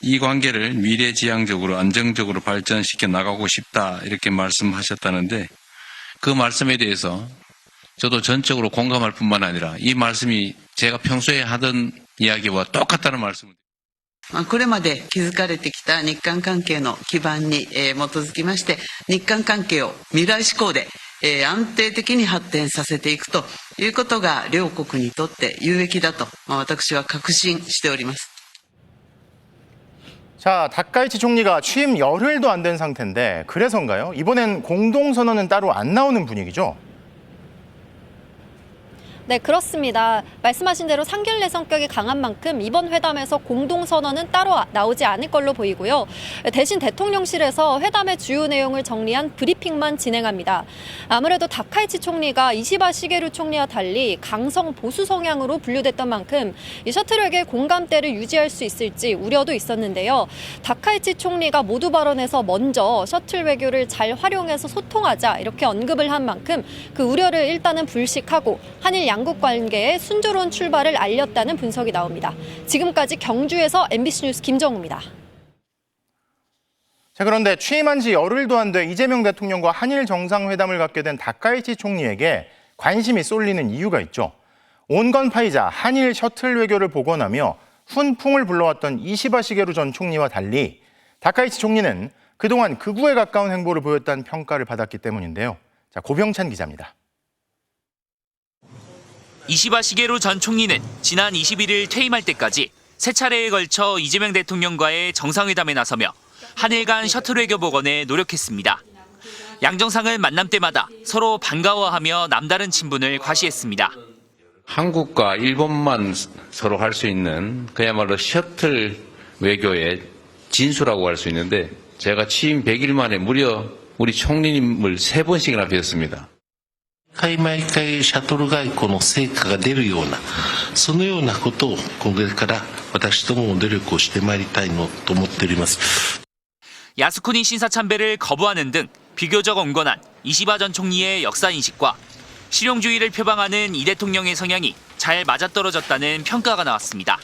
이 관계를 미래지향적으로 안정적으로 발전시켜 나가고 싶다 이렇게 말씀하셨다는데 그 말씀에 대해서 저도 전적으로 공감할 뿐만 아니라 이 말씀이 제가 평소에 하던 이야기와 똑같다는 말씀을 これまで築かれてきた日韓関係の基盤に基づきまして日韓関係を未来志向で安定的に発展させていくということが両国にとって有益だと私は確信しております。 자, 다카이치 총리가 취임 열흘도 안 된 상태인데 그래서인가요? 이번엔 공동선언은 따로 안 나오는 분위기죠? 네, 그렇습니다. 말씀하신 대로 상견례 성격이 강한 만큼 이번 회담에서 공동선언은 따로 나오지 않을 걸로 보이고요. 대신 대통령실에서 회담의 주요 내용을 정리한 브리핑만 진행합니다. 아무래도 다카이치 총리가 이시바 시게루 총리와 달리 강성 보수 성향으로 분류됐던 만큼 이 셔틀에게 공감대를 유지할 수 있을지 우려도 있었는데요. 다카이치 총리가 모두 발언에서 먼저 셔틀 외교를 잘 활용해서 소통하자 이렇게 언급을 한 만큼 그 우려를 일단은 불식하고 한일 양국 관계의 순조로운 출발을 알렸다는 분석이 나옵니다. 지금까지 경주에서 MBC 뉴스 김정우입니다. 자, 그런데 취임한 지 열흘도 안 돼 이재명 대통령과 한일 정상회담을 갖게 된 다카이치 총리에게 관심이 쏠리는 이유가 있죠. 온건파이자 한일 셔틀 외교를 복원하며 훈풍을 불러왔던 이시바 시게루 전 총리와 달리 다카이치 총리는 그동안 극우에 가까운 행보를 보였다는 평가를 받았기 때문인데요. 자, 고병찬 기자입니다. 이시바 시게루 전 총리는 지난 21일 퇴임할 때까지 세 차례에 걸쳐 이재명 대통령과의 정상회담에 나서며 한일 간 셔틀 외교 복원에 노력했습니다. 양 정상은 만남 때마다 서로 반가워하며 남다른 친분을 과시했습니다. 한국과 일본만 서로 할 수 있는 그야말로 셔틀 외교의 진수라고 할 수 있는데 제가 취임 100일 만에 무려 우리 총리님을 3번씩이나 뵀습니다. 毎回シャトル外交の成果が出るようなそのようなことをこれから私どもも努力をしてまいりたいのと思っております。 야스쿠니 신사 참배를 거부하는 등 비교적 온건한 이시바 전 총리의 역사 인식과 실용주의를 표방하는 이 대통령의 성향이 잘 맞아떨어졌다는 평가가 나왔습니다.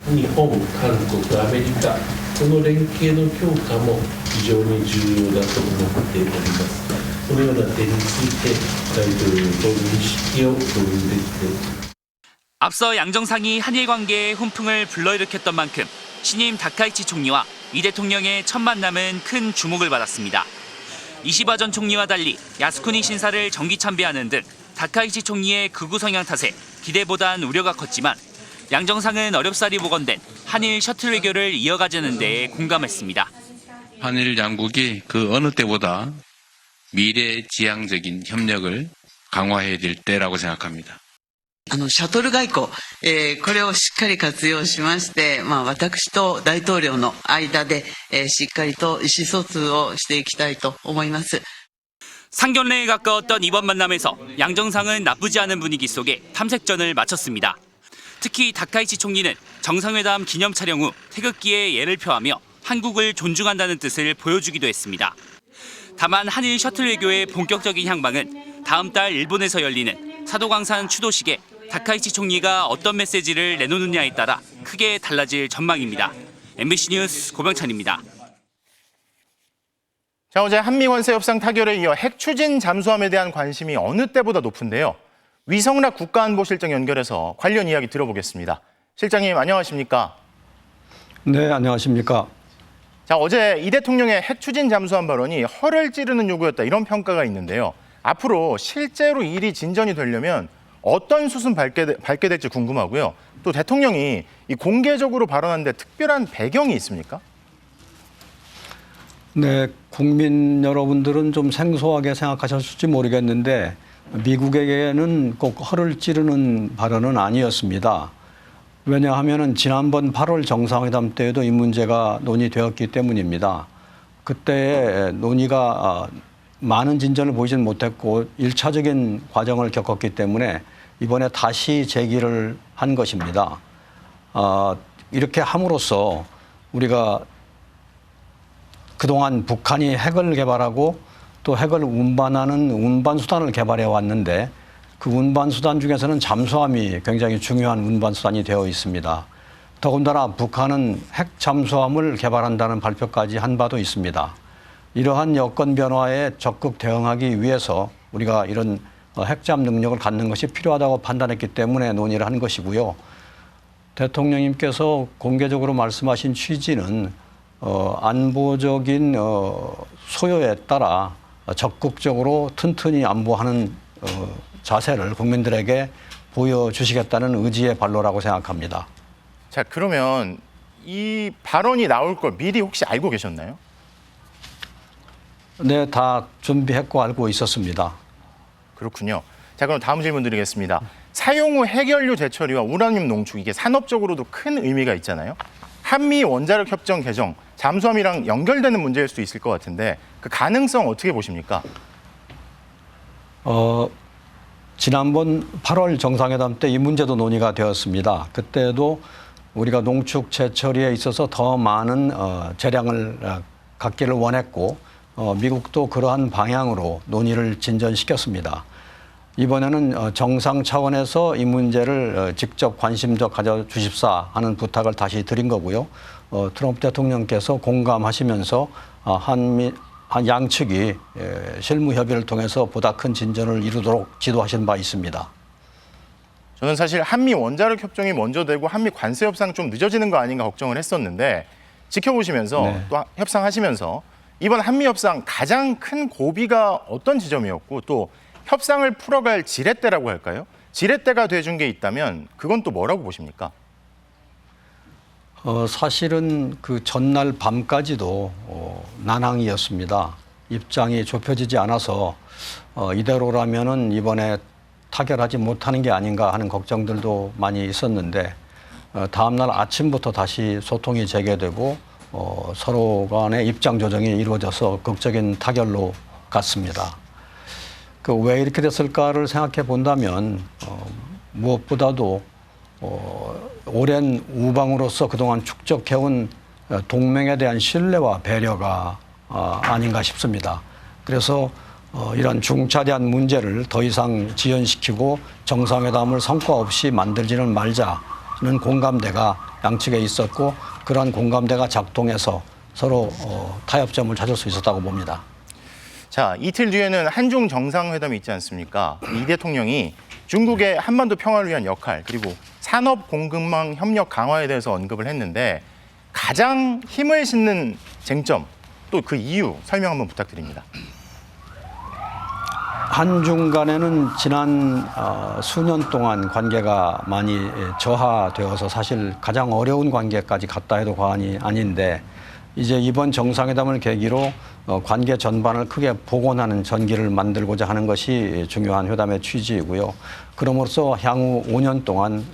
日本、韓国、アメリカこの連携の強化も非常に重要だと思っております。 このような点について大統領と認識を共有できて 앞서 양 정상이 한일 관계에 훈풍을 불러일으켰던 만큼 신임 다카이치 총리와 이 대통령의 첫 만남은 큰 주목을 받았습니다. 이시바 전 총리와 달리 야스쿠니 신사를 정기 참배하는 등 다카이치 총리의 극우 성향 탓에 기대보단 우려가 컸지만 양 정상은 어렵사리 복원된 한일 셔틀 외교를 이어가자는 데에 공감했습니다. 한일 양국이 그 어느 때보다 미래지향적인 협력을 강화해야 될 때라고 생각합니다. シャトル外交、これをしっかり活用しまして、私と大統領の間で、しっかりと意思疎通をしていきたいと思います。 상견례에 가까웠던 이번 만남에서 양 정상은 나쁘지 않은 분위기 속에 탐색전을 마쳤습니다. 특히 다카이치 총리는 정상회담 기념 촬영 후 태극기에 예를 표하며 한국을 존중한다는 뜻을 보여주기도 했습니다. 다만 한일 셔틀 외교의 본격적인 향방은 다음 달 일본에서 열리는 사도광산 추도식에 다카이치 총리가 어떤 메시지를 내놓느냐에 따라 크게 달라질 전망입니다. MBC 뉴스 고병찬입니다. 자, 어제 한미 관세 협상 타결에 이어 핵 추진 잠수함에 대한 관심이 어느 때보다 높은데요. 위성락 국가안보실장 연결해서 관련 이야기 들어보겠습니다. 실장님 안녕하십니까? 네, 안녕하십니까. 자, 어제 이 대통령의 핵 추진 잠수함 발언이 허를 찌르는 요구였다 이런 평가가 있는데요. 앞으로 실제로 일이 진전이 되려면 어떤 수순 밟게 될지 궁금하고요. 또 대통령이 이 공개적으로 발언한 데 특별한 배경이 있습니까? 네, 국민 여러분들은 좀 생소하게 생각하셨을지 모르겠는데 미국에게는 꼭 허를 찌르는 발언은 아니었습니다. 왜냐하면 지난번 8월 정상회담 때에도 이 문제가 논의되었기 때문입니다. 그때 논의가 많은 진전을 보이지는 못했고 1차적인 과정을 겪었기 때문에 이번에 다시 제기를 한 것입니다. 이렇게 함으로써 우리가 그동안 북한이 핵을 개발하고 또 핵을 운반하는 운반수단을 개발해 왔는데 그 운반수단 중에서는 잠수함이 굉장히 중요한 운반수단이 되어 있습니다. 더군다나 북한은 핵 잠수함을 개발한다는 발표까지 한 바도 있습니다. 이러한 여건 변화에 적극 대응하기 위해서 우리가 이런 핵잠 능력을 갖는 것이 필요하다고 판단했기 때문에 논의를 한 것이고요. 대통령님께서 공개적으로 말씀하신 취지는 안보적인 소요에 따라 적극적으로 튼튼히 안보하는 자세를 국민들에게 보여주시겠다는 의지의 발로라고 생각합니다. 자, 그러면 이 발언이 나올 걸 미리 혹시 알고 계셨나요? 네, 다 준비했고 알고 있었습니다. 그렇군요. 자, 그럼 다음 질문 드리겠습니다. 사용 후 핵연료 재처리와 우라늄 농축, 이게 산업적으로도 큰 의미가 있잖아요. 한미 원자력 협정 개정, 잠수함이랑 연결되는 문제일 수도 있을 것 같은데 그 가능성 어떻게 보십니까? 지난번 8월 정상회담 때 이 문제도 논의가 되었습니다. 그때도 우리가 농축 재처리에 있어서 더 많은 재량을 갖기를 원했고 미국도 그러한 방향으로 논의를 진전시켰습니다. 이번에는 정상 차원에서 이 문제를 직접 관심도 가져주십사 하는 부탁을 다시 드린 거고요. 트럼프 대통령께서 공감하시면서 양측이 실무 협의를 통해서 보다 큰 진전을 이루도록 지도하신 바 있습니다. 저는 사실 한미 원자력 협정이 먼저 되고 한미 관세 협상 좀 늦어지는 거 아닌가 걱정을 했었는데 지켜보시면서 네. 또 협상하시면서 이번 한미 협상 가장 큰 고비가 어떤 지점이었고 또 협상을 풀어갈 지렛대라고 할까요? 지렛대가 돼준 게 있다면 그건 또 뭐라고 보십니까? 사실은 그 전날 밤까지도 난항이었습니다. 입장이 좁혀지지 않아서 이대로라면은 이번에 타결하지 못하는 게 아닌가 하는 걱정들도 많이 있었는데 다음날 아침부터 다시 소통이 재개되고 서로 간의 입장 조정이 이루어져서 극적인 타결로 갔습니다. 왜 이렇게 됐을까를 생각해 본다면 무엇보다도 오랜 우방으로서 그동안 축적해온 동맹에 대한 신뢰와 배려가 아닌가 싶습니다. 그래서 이런 중차대한 문제를 더 이상 지연시키고 정상회담을 성과 없이 만들지는 말자는 공감대가 양측에 있었고 그러한 공감대가 작동해서 서로 타협점을 찾을 수 있었다고 봅니다. 자, 이틀 뒤에는 한중 정상회담이 있지 않습니까? 이 대통령이 중국의 한반도 평화를 위한 역할 그리고 산업 공급망 협력 강화에 대해서 언급을 했는데 가장 힘을 싣는 쟁점 또 그 이유 설명 한번 부탁드립니다. 한중 간에는 지난 수년 동안 관계가 많이 저하되어서 사실 가장 어려운 관계까지 갔다 해도 과언이 아닌데 이제 이번 정상회담을 계기로 관계 전반을 크게 복원하는 전기를 만들고자 하는 것이 중요한 회담의 취지이고요. 그럼으로써 향후 5년 동안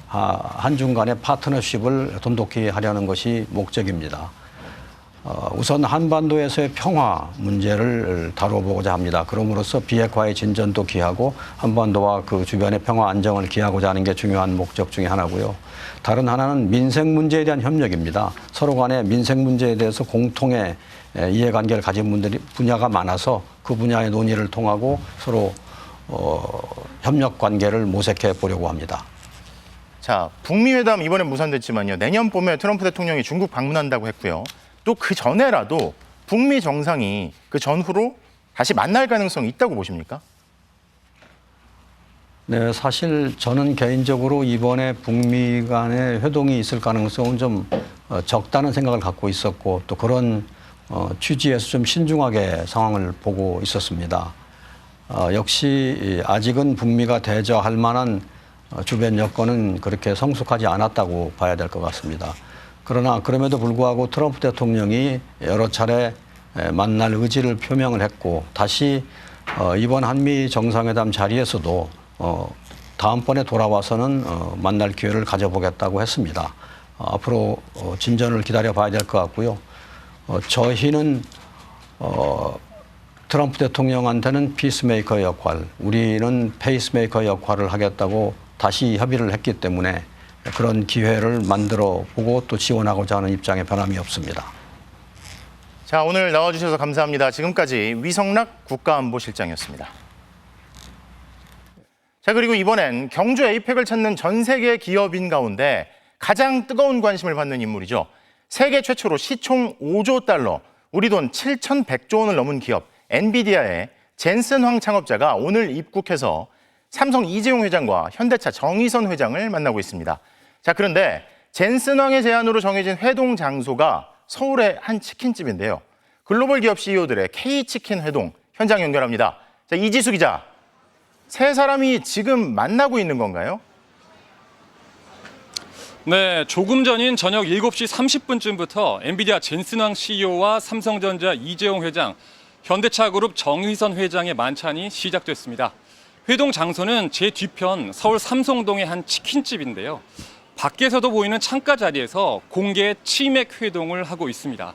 한중 간의 파트너십을 돈독히 하려는 것이 목적입니다. 우선 한반도에서의 평화 문제를 다뤄보고자 합니다. 그럼으로써 비핵화의 진전도 기하고 한반도와 그 주변의 평화 안정을 기하고자 하는 게 중요한 목적 중에 하나고요. 다른 하나는 민생 문제에 대한 협력입니다. 서로 간의 민생 문제에 대해서 공통의 이해관계를 가진 분야가 많아서 그 분야의 논의를 통하고 서로 협력 관계를 모색해 보려고 합니다. 자, 북미 회담 이번엔 무산됐지만요. 내년 봄에 트럼프 대통령이 중국 방문한다고 했고요. 또 그 전에라도 북미 정상이 그 전후로 다시 만날 가능성이 있다고 보십니까? 네, 사실 저는 개인적으로 이번에 북미 간의 회동이 있을 가능성은 좀 적다는 생각을 갖고 있었고 또 그런 취지에서 좀 신중하게 상황을 보고 있었습니다. 역시 아직은 북미가 대저할 만한 주변 여건은 그렇게 성숙하지 않았다고 봐야 될 것 같습니다. 그러나 그럼에도 불구하고 트럼프 대통령이 여러 차례 만날 의지를 표명을 했고 다시 이번 한미 정상회담 자리에서도 다음번에 돌아와서는 만날 기회를 가져보겠다고 했습니다. 앞으로 진전을 기다려 봐야 될 것 같고요. 저희는 트럼프 대통령한테는 피스메이커 역할, 우리는 페이스메이커 역할을 하겠다고 다시 협의를 했기 때문에 그런 기회를 만들어 보고 또 지원하고자 하는 입장에 변함이 없습니다. 자, 오늘 나와주셔서 감사합니다. 지금까지 위성락 국가안보실장이었습니다. 자, 그리고 이번엔 경주 에이펙을 찾는 전 세계 기업인 가운데 가장 뜨거운 관심을 받는 인물이죠. 세계 최초로 시총 5조 달러, 우리 돈 7,100조 원을 넘은 기업 엔비디아의 젠슨 황 창업자가 오늘 입국해서 삼성 이재용 회장과 현대차 정의선 회장을 만나고 있습니다. 자, 그런데 젠슨 황의 제안으로 정해진 회동 장소가 서울의 한 치킨집인데요. 글로벌 기업 CEO들의 K치킨 회동 현장 연결합니다. 자, 이지수 기자, 세 사람이 지금 만나고 있는 건가요? 네, 조금 전인 저녁 7시 30분쯤부터 엔비디아 젠슨 황 CEO와 삼성전자 이재용 회장, 현대차 그룹 정의선 회장의 만찬이 시작됐습니다. 회동 장소는 제 뒤편 서울 삼성동의 한 치킨집인데요. 밖에서도 보이는 창가 자리에서 공개 치맥 회동을 하고 있습니다.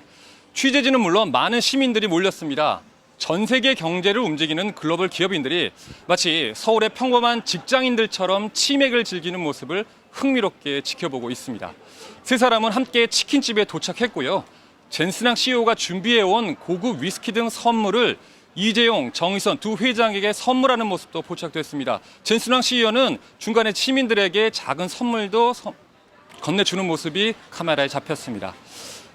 취재진은 물론 많은 시민들이 몰렸습니다. 전 세계 경제를 움직이는 글로벌 기업인들이 마치 서울의 평범한 직장인들처럼 치맥을 즐기는 모습을 흥미롭게 지켜보고 있습니다. 세 사람은 함께 치킨집에 도착했고요. 젠슨 황 CEO가 준비해온 고급 위스키 등 선물을 이재용, 정의선 두 회장에게 선물하는 모습도 포착됐습니다. 젠슨 황 CEO는 중간에 시민들에게 작은 선물도 건네주는 모습이 카메라에 잡혔습니다.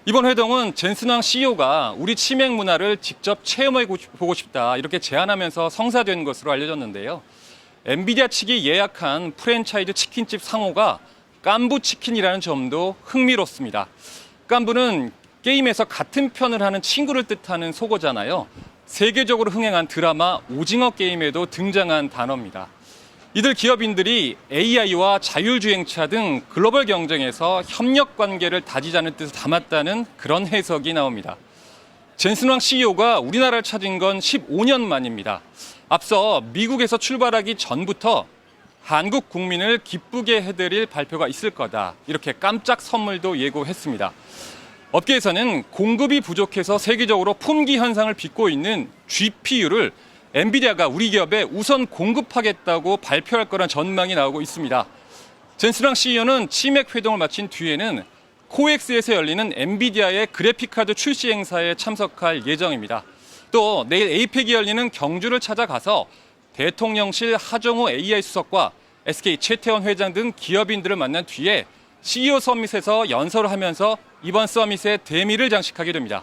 이번 회동은 젠슨 황 CEO가 우리 치맥 문화를 직접 체험해보고 싶다 이렇게 제안하면서 성사된 것으로 알려졌는데요. 엔비디아 측이 예약한 프랜차이즈 치킨집 상호가 깐부치킨이라는 점도 흥미롭습니다. 깐부는 게임에서 같은 편을 하는 친구를 뜻하는 속어잖아요. 세계적으로 흥행한 드라마 오징어 게임에도 등장한 단어입니다. 이들 기업인들이 AI와 자율주행차 등 글로벌 경쟁에서 협력 관계를 다지자는 뜻을 담았다는 그런 해석이 나옵니다. 젠슨 황 CEO가 우리나라를 찾은 건 15년 만입니다. 앞서 미국에서 출발하기 전부터 한국 국민을 기쁘게 해드릴 발표가 있을 거다. 이렇게 깜짝 선물도 예고했습니다. 업계에서는 공급이 부족해서 세계적으로 품귀 현상을 빚고 있는 GPU를 엔비디아가 우리 기업에 우선 공급하겠다고 발표할 거란 전망이 나오고 있습니다. 젠슨 황 CEO는 치맥 회동을 마친 뒤에는 코엑스에서 열리는 엔비디아의 그래픽카드 출시 행사에 참석할 예정입니다. 또 내일 에이펙이 열리는 경주를 찾아가서 대통령실 하정우 AI 수석과 SK 최태원 회장 등 기업인들을 만난 뒤에 CEO 서밋에서 연설을 하면서 이번 서밋의 대미를 장식하게 됩니다.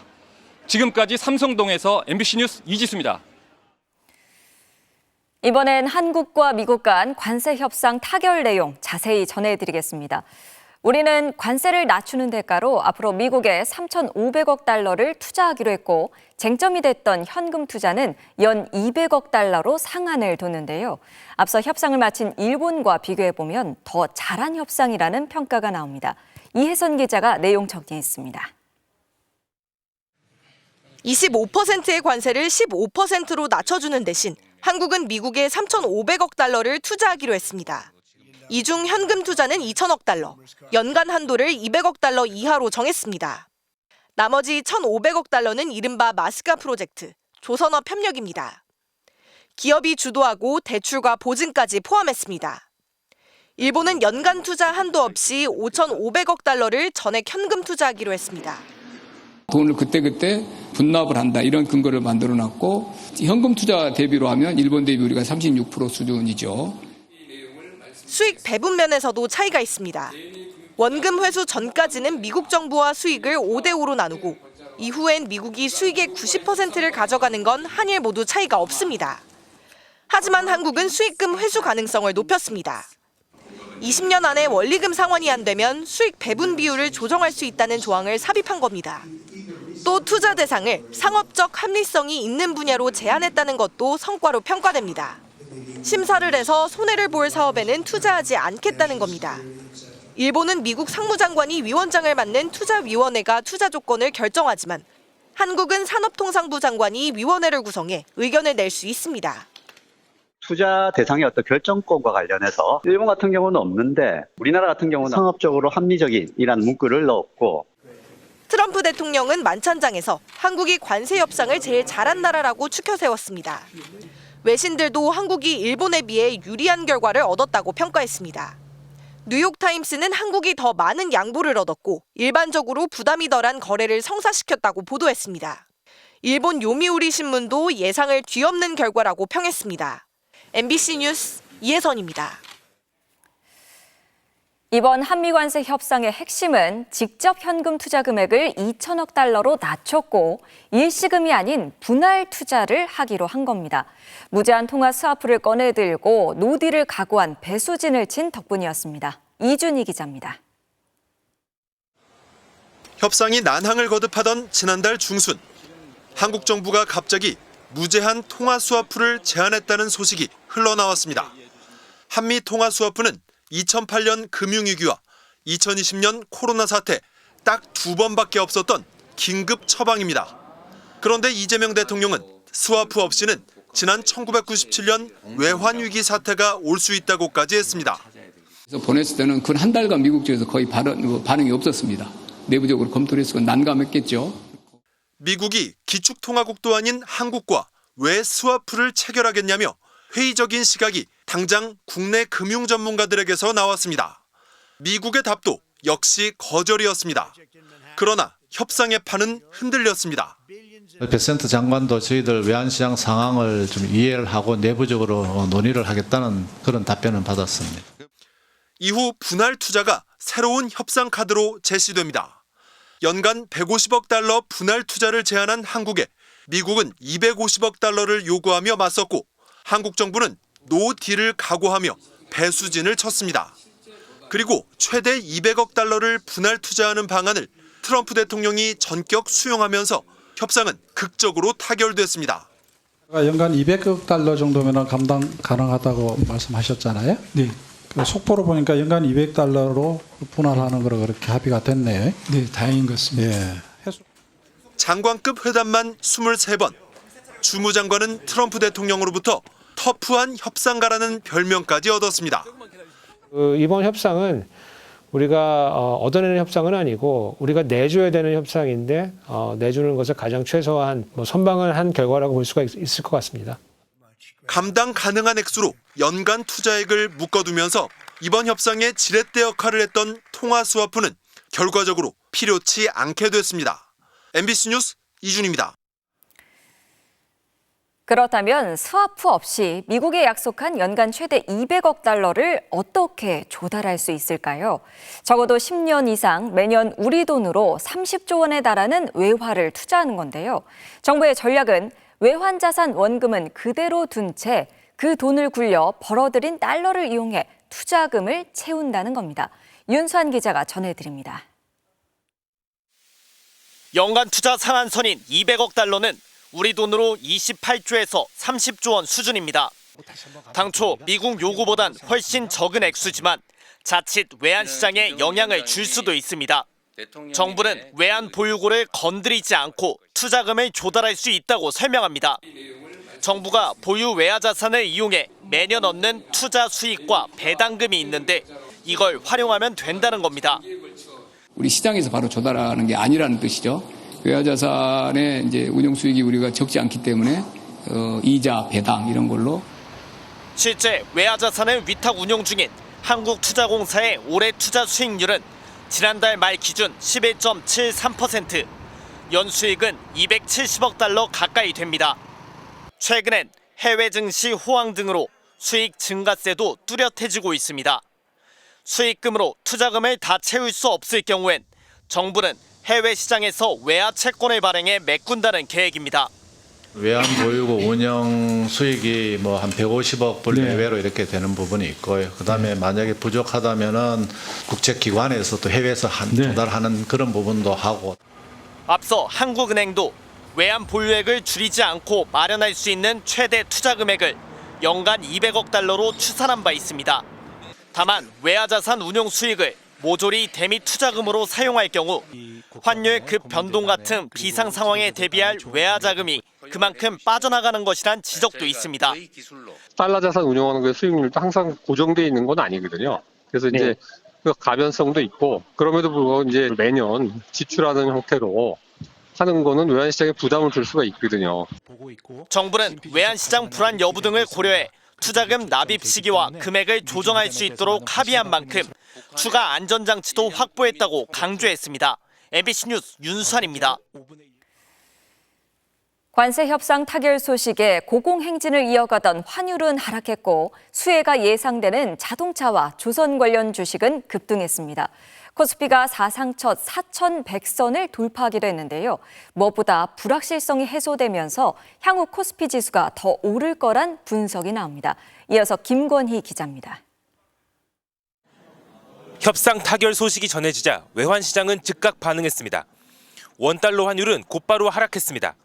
지금까지 삼성동에서 MBC 뉴스 이지수입니다. 이번엔 한국과 미국 간 관세 협상 타결 내용 자세히 전해드리겠습니다. 우리는 관세를 낮추는 대가로 앞으로 미국에 3,500억 달러를 투자하기로 했고 쟁점이 됐던 현금 투자는 연 200억 달러로 상한을 뒀는데요. 앞서 협상을 마친 일본과 비교해보면 더 잘한 협상이라는 평가가 나옵니다. 이혜선 기자가 내용 정리했습니다. 25%의 관세를 15%로 낮춰주는 대신 한국은 미국에 3,500억 달러를 투자하기로 했습니다. 이 중 현금 투자는 2,000억 달러, 연간 한도를 200억 달러 이하로 정했습니다. 나머지 1,500억 달러는 이른바 마스카 프로젝트, 조선업 협력입니다. 기업이 주도하고 대출과 보증까지 포함했습니다. 일본은 연간 투자 한도 없이 5,500억 달러를 전액 현금 투자하기로 했습니다. 돈을 그때그때 분납을 한다 이런 근거를 만들어놨고 현금 투자 대비로 하면 일본 대비 우리가 36% 수준이죠. 수익 배분 면에서도 차이가 있습니다. 원금 회수 전까지는 미국 정부와 수익을 5대5로 나누고 이후엔 미국이 수익의 90%를 가져가는 건 한일 모두 차이가 없습니다. 하지만 한국은 수익금 회수 가능성을 높였습니다. 20년 안에 원리금 상환이 안 되면 수익 배분 비율을 조정할 수 있다는 조항을 삽입한 겁니다. 또 투자 대상을 상업적 합리성이 있는 분야로 제한했다는 것도 성과로 평가됩니다. 심사를 해서 손해를 볼 사업에는 투자하지 않겠다는 겁니다. 일본은 미국 상무장관이 위원장을 맡는 투자위원회가 투자 조건을 결정하지만 한국은 산업통상부 장관이 위원회를 구성해 의견을 낼 수 있습니다. 투자 대상의 어떤 결정권과 관련해서 일본 같은 경우는 없는데 우리나라 같은 경우는 상업적으로 합리적인이라는 문구를 넣었고 트럼프 대통령은 만찬장에서 한국이 관세 협상을 제일 잘한 나라라고 추켜 세웠습니다. 외신들도 한국이 일본에 비해 유리한 결과를 얻었다고 평가했습니다. 뉴욕타임스는 한국이 더 많은 양보를 얻었고 일반적으로 부담이 덜한 거래를 성사시켰다고 보도했습니다. 일본 요미우리 신문도 예상을 뒤엎는 결과라고 평했습니다. MBC 뉴스 이혜선입니다. 이번 한미관세 협상의 핵심은 직접 현금 투자 금액을 2천억 달러로 낮췄고 일시금이 아닌 분할 투자를 하기로 한 겁니다. 무제한 통화 스와프를 꺼내들고 노딜을 각오한 배수진을 친 덕분이었습니다. 이준희 기자입니다. 협상이 난항을 거듭하던 지난달 중순, 한국 정부가 갑자기 무제한 통화 스와프를 제한했다는 소식이 흘러나왔습니다. 한미 통화 스와프는 2008년 금융위기와 2020년 코로나 사태 딱 2번밖에 없었던 긴급 처방입니다. 그런데 이재명 대통령은 스와프 없이는 지난 1997년 외환위기 사태가 올 수 있다고까지 했습니다. 그래서 보냈을 때는 그 한 달간 미국 쪽에서 거의 반응이 없었습니다. 내부적으로 검토를 해서 난감했겠죠. 미국이 기축통화국도 아닌 한국과 왜 스와프를 체결하겠냐며 회의적인 시각이 당장 국내 금융 전문가들에게서 나왔습니다. 미국의 답도 역시 거절이었습니다. 그러나 협상의 판은 흔들렸습니다. 베센트 장관도 저희들 외환시장 상황을 좀 이해를 하고 내부적으로 논의를 하겠다는 그런 답변을 받았습니다. 이후 분할 투자가 새로운 협상 카드로 제시됩니다. 연간 150억 달러 분할 투자를 제안한 한국에 미국은 250억 달러를 요구하며 맞섰고 한국 정부는 노 딜을 각오하며 배수진을 쳤습니다. 그리고 최대 200억 달러를 분할 투자하는 방안을 트럼프 대통령이 전격 수용하면서 협상은 극적으로 타결됐습니다. 연간 200억 달러 정도면 감당 가능하다고 말씀하셨잖아요. 네. 속보로 보니까 연간 200달러로 분할하는 거로 그렇게 합의가 됐네요. 네, 다행인 것 같습니다. 예. 장관급 회담만 23번. 주무장관은 트럼프 대통령으로부터 터프한 협상가라는 별명까지 얻었습니다. 이번 협상은 우리가 얻어내는 협상은 아니고 우리가 내줘야 되는 협상인데 내주는 것을 가장 최소한 선방을 한 결과라고 볼 수가 있을 것 같습니다. 감당 가능한 액수로 연간 투자액을 묶어두면서 이번 협상의 지렛대 역할을 했던 통화 스와프는 결과적으로 필요치 않게 됐습니다. MBC 뉴스 이준입니다. 그렇다면 스와프 없이 미국에 약속한 연간 최대 200억 달러를 어떻게 조달할 수 있을까요? 적어도 10년 이상 매년 우리 돈으로 30조 원에 달하는 외화를 투자하는 건데요. 정부의 전략은 외환자산 원금은 그대로 둔 채 그 돈을 굴려 벌어들인 달러를 이용해 투자금을 채운다는 겁니다. 윤수환 기자가 전해드립니다. 연간 투자 상한선인 200억 달러는 우리 돈으로 28조에서 30조 원 수준입니다. 당초 미국 요구보단 훨씬 적은 액수지만 자칫 외환시장에 영향을 줄 수도 있습니다. 정부는 외환 보유고를 건드리지 않고 투자금을 조달할 수 있다고 설명합니다. 정부가 보유 외화 자산을 이용해 매년 얻는 투자 수익과 배당금이 있는데 이걸 활용하면 된다는 겁니다. 우리 시장에서 바로 조달하는 게 아니라는 뜻이죠. 외화 자산의 이제 운용 수익이 우리가 적지 않기 때문에 이자, 배당 이런 걸로. 실제 외화 자산을 위탁 운용 중인 한국투자공사의 올해 투자 수익률은 지난달 말 기준 11.73%, 연수익은 270억 달러 가까이 됩니다. 최근엔 해외 증시 호황 등으로 수익 증가세도 뚜렷해지고 있습니다. 수익금으로 투자금을 다 채울 수 없을 경우엔 정부는 해외 시장에서 외화 채권을 발행해 메꾼다는 계획입니다. 외환 보유고 운영 수익이 뭐 한 150억 불 내외로 이렇게 되는 부분이 있고요. 그다음에 만약에 부족하다면은 국책기관에서 또 해외에서 조달하는 그런 부분도 하고. 앞서 한국은행도 외환 보유액을 줄이지 않고 마련할 수 있는 최대 투자 금액을 연간 200억 달러로 추산한 바 있습니다. 다만 외화자산 운용 수익을 모조리 대미 투자금으로 사용할 경우 환율 급 변동 같은 비상 상황에 대비할 외화 자금이 그만큼 빠져나가는 것이란 지적도 있습니다. 달러 자산 운용하는 게 수익률도 항상 고정돼 있는 건 아니거든요. 그래서 이제 그 가변성도 있고 그럼에도 불구하고 이제 매년 지출하는 형태로 하는 거는 외환시장에 부담을 줄 수가 있거든요. 정부는 외환시장 불안 여부 등을 고려해 투자금 납입 시기와 금액을 조정할 수 있도록 합의한 만큼 추가 안전장치도 확보했다고 강조했습니다. MBC 뉴스 윤수환입니다. 관세 협상 타결 소식에 고공행진을 이어가던 환율은 하락했고 수혜가 예상되는 자동차와 조선 관련 주식은 급등했습니다. 코스피가 사상 첫 4,100선을 돌파하기도 했는데요. 무엇보다 불확실성이 해소되면서 향후 코스피 지수가 더 오를 거란 분석이 나옵니다. 이어서 김권희 기자입니다. 협상 타결 소식이 전해지자 외환시장은 즉각 반응했습니다. 원달러 환율은 곧바로 하락했습니다.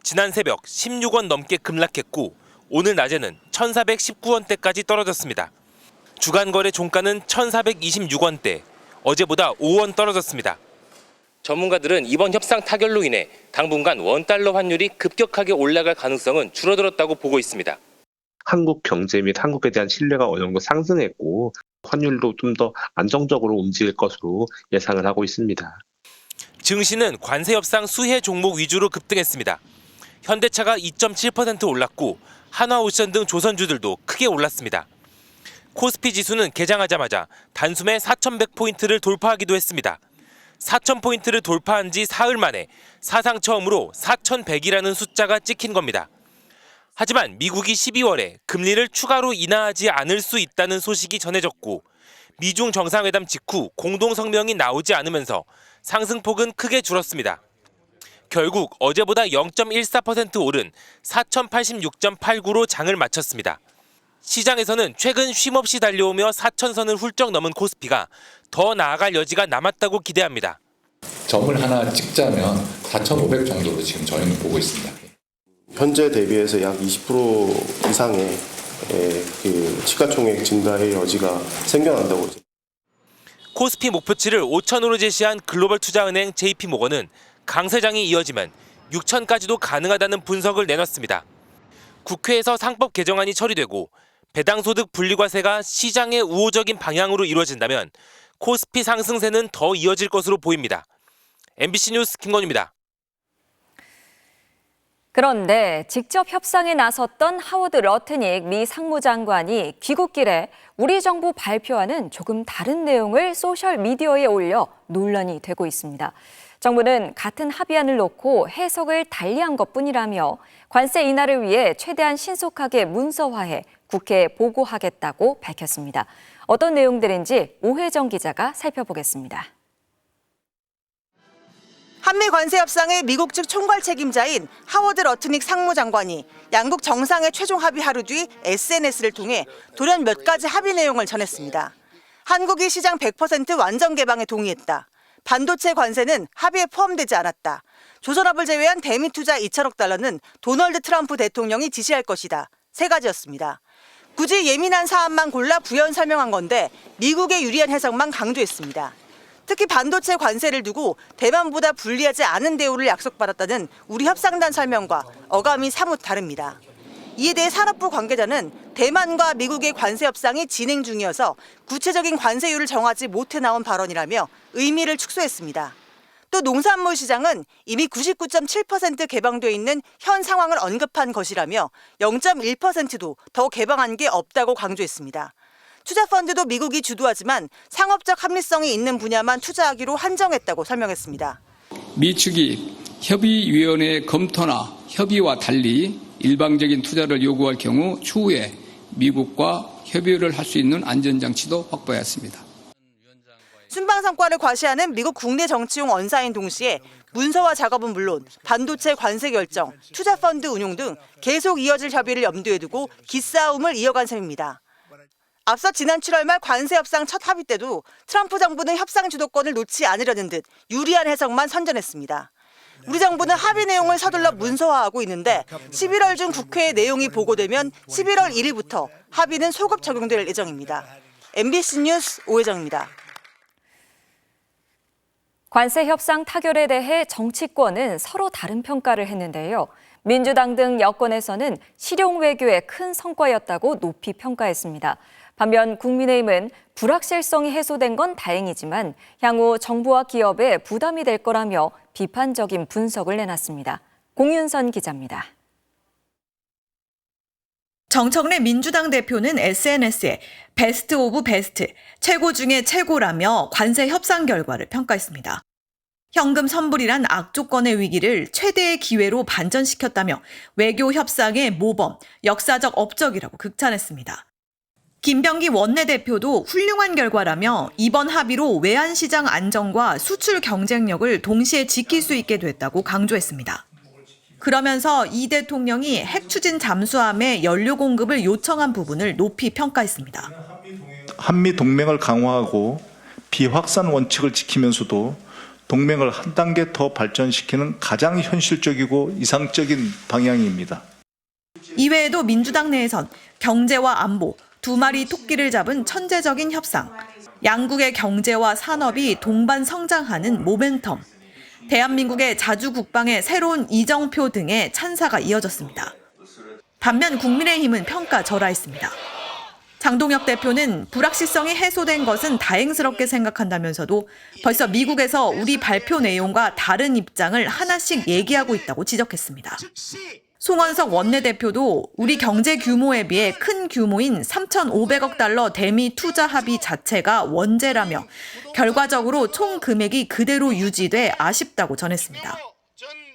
지난 새벽 16원 넘게 급락했고 오늘 낮에는 1,419원대까지 떨어졌습니다. 주간 거래 종가는 1,426원대, 어제보다 5원 떨어졌습니다. 전문가들은 이번 협상 타결로 인해 당분간 원달러 환율이 급격하게 올라갈 가능성은 줄어들었다고 보고 있습니다. 한국 경제 및 한국에 대한 신뢰가 어느 정도 상승했고 환율도 좀 더 안정적으로 움직일 것으로 예상을 하고 있습니다. 증시는 관세 협상 수혜 종목 위주로 급등했습니다. 현대차가 2.7% 올랐고 한화오션 등 조선주들도 크게 올랐습니다. 코스피 지수는 개장하자마자 단숨에 4,100포인트를 돌파하기도 했습니다. 4,000포인트를 돌파한 지 사흘 만에 사상 처음으로 4,100이라는 숫자가 찍힌 겁니다. 하지만 미국이 12월에 금리를 추가로 인하하지 않을 수 있다는 소식이 전해졌고 미중 정상회담 직후 공동 성명이 나오지 않으면서 상승폭은 크게 줄었습니다. 결국 어제보다 0.14% 오른 4,086.89로 장을 마쳤습니다. 시장에서는 최근 쉼없이 달려오며 4,000선을 훌쩍 넘은 코스피가 더 나아갈 여지가 남았다고 기대합니다. 점을 하나 찍자면 4,500 정도로 지금 저희는 보고 있습니다. 현재 대비해서 약 20% 이상의 그 시가총액 증가의 여지가 생겨난다고. 코스피 목표치를 5,000으로 제시한 글로벌 투자은행 JP모건은 강세장이 이어지면 6,000까지도 가능하다는 분석을 내놨습니다. 국회에서 상법 개정안이 처리되고 배당소득 분리과세가 시장의 우호적인 방향으로 이루어진다면 코스피 상승세는 더 이어질 것으로 보입니다. MBC 뉴스 김건희입니다. 그런데 직접 협상에 나섰던 하워드 러트닉 미 상무장관이 귀국길에 우리 정부 발표와는 조금 다른 내용을 소셜미디어에 올려 논란이 되고 있습니다. 정부는 같은 합의안을 놓고 해석을 달리한 것뿐이라며 관세 인하를 위해 최대한 신속하게 문서화해 국회에 보고하겠다고 밝혔습니다. 어떤 내용들인지 오혜정 기자가 살펴보겠습니다. 한미 관세 협상의 미국 측 총괄 책임자인 하워드 러트닉 상무장관이 양국 정상의 최종 합의 하루 뒤 SNS를 통해 돌연 몇 가지 합의 내용을 전했습니다. 한국이 시장 100% 완전 개방에 동의했다. 반도체 관세는 합의에 포함되지 않았다. 조선업을 제외한 대미 투자 2천억 달러는 도널드 트럼프 대통령이 지시할 것이다. 세 가지였습니다. 굳이 예민한 사안만 골라 부연 설명한 건데 미국에 유리한 해석만 강조했습니다. 특히 반도체 관세를 두고 대만보다 불리하지 않은 대우를 약속받았다는 우리 협상단 설명과 어감이 사뭇 다릅니다. 이에 대해 산업부 관계자는 대만과 미국의 관세 협상이 진행 중이어서 구체적인 관세율을 정하지 못해 나온 발언이라며 의미를 축소했습니다. 또 농산물 시장은 이미 99.7% 개방돼 있는 현 상황을 언급한 것이라며 0.1%도 더 개방한 게 없다고 강조했습니다. 투자펀드도 미국이 주도하지만 상업적 합리성이 있는 분야만 투자하기로 한정했다고 설명했습니다. 미 측이 협의위원회 검토나 협의와 달리 일방적인 투자를 요구할 경우 추후에 미국과 협의를 할 수 있는 안전장치도 확보했습니다. 순방 성과를 과시하는 미국 국내 정치용 언사인 동시에 문서화 작업은 물론 반도체 관세 결정, 투자 펀드 운용 등 계속 이어질 협의를 염두에 두고 기싸움을 이어간 셈입니다. 앞서 지난 7월 말 관세 협상 첫 합의 때도 트럼프 정부는 협상 주도권을 놓지 않으려는 듯 유리한 해석만 선전했습니다. 우리 정부는 합의 내용을 서둘러 문서화하고 있는데 11월 중 국회에 내용이 보고되면 11월 1일부터 합의는 소급 적용될 예정입니다. MBC 뉴스 오혜정입니다. 관세 협상 타결에 대해 정치권은 서로 다른 평가를 했는데요. 민주당 등 여권에서는 실용 외교의 큰 성과였다고 높이 평가했습니다. 반면 국민의힘은 불확실성이 해소된 건 다행이지만 향후 정부와 기업에 부담이 될 거라며 비판적인 분석을 내놨습니다. 공윤선 기자입니다. 정청래 민주당 대표는 SNS에 베스트 오브 베스트, 최고 중에 최고라며 관세 협상 결과를 평가했습니다. 현금 선불이란 악조건의 위기를 최대의 기회로 반전시켰다며 외교 협상의 모범, 역사적 업적이라고 극찬했습니다. 김병기 원내대표도 훌륭한 결과라며 이번 합의로 외환시장 안정과 수출 경쟁력을 동시에 지킬 수 있게 됐다고 강조했습니다. 그러면서 이 대통령이 핵 추진 잠수함의 연료 공급을 요청한 부분을 높이 평가했습니다. 한미 동맹을 강화하고 비확산 원칙을 지키면서도 동맹을 한 단계 더 발전시키는 가장 현실적이고 이상적인 방향입니다. 이외에도 민주당 내에선 경제와 안보, 두 마리 토끼를 잡은 천재적인 협상, 양국의 경제와 산업이 동반 성장하는 모멘텀, 대한민국의 자주 국방의 새로운 이정표 등의 찬사가 이어졌습니다. 반면 국민의힘은 평가절하했습니다. 장동혁 대표는 불확실성이 해소된 것은 다행스럽게 생각한다면서도 벌써 미국에서 우리 발표 내용과 다른 입장을 하나씩 얘기하고 있다고 지적했습니다. 송원석 원내대표도 우리 경제 규모에 비해 큰 규모인 3,500억 달러 대미 투자 합의 자체가 원죄라며 결과적으로 총 금액이 그대로 유지돼 아쉽다고 전했습니다.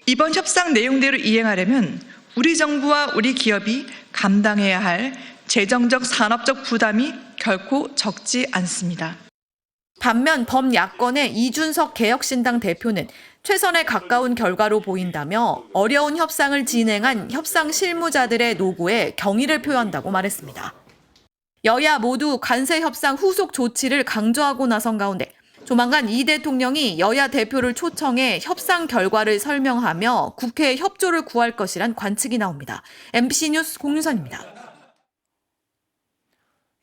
이번 협상 내용대로 이행하려면 우리 정부와 우리 기업이 감당해야 할 재정적 산업적 부담이 결코 적지 않습니다. 반면 범야권의 이준석 개혁신당 대표는 최선에 가까운 결과로 보인다며 어려운 협상을 진행한 협상 실무자들의 노고에 경의를 표한다고 말했습니다. 여야 모두 관세 협상 후속 조치를 강조하고 나선 가운데 조만간 이 대통령이 여야 대표를 초청해 협상 결과를 설명하며 국회에 협조를 구할 것이란 관측이 나옵니다. MBC 뉴스 공유선입니다.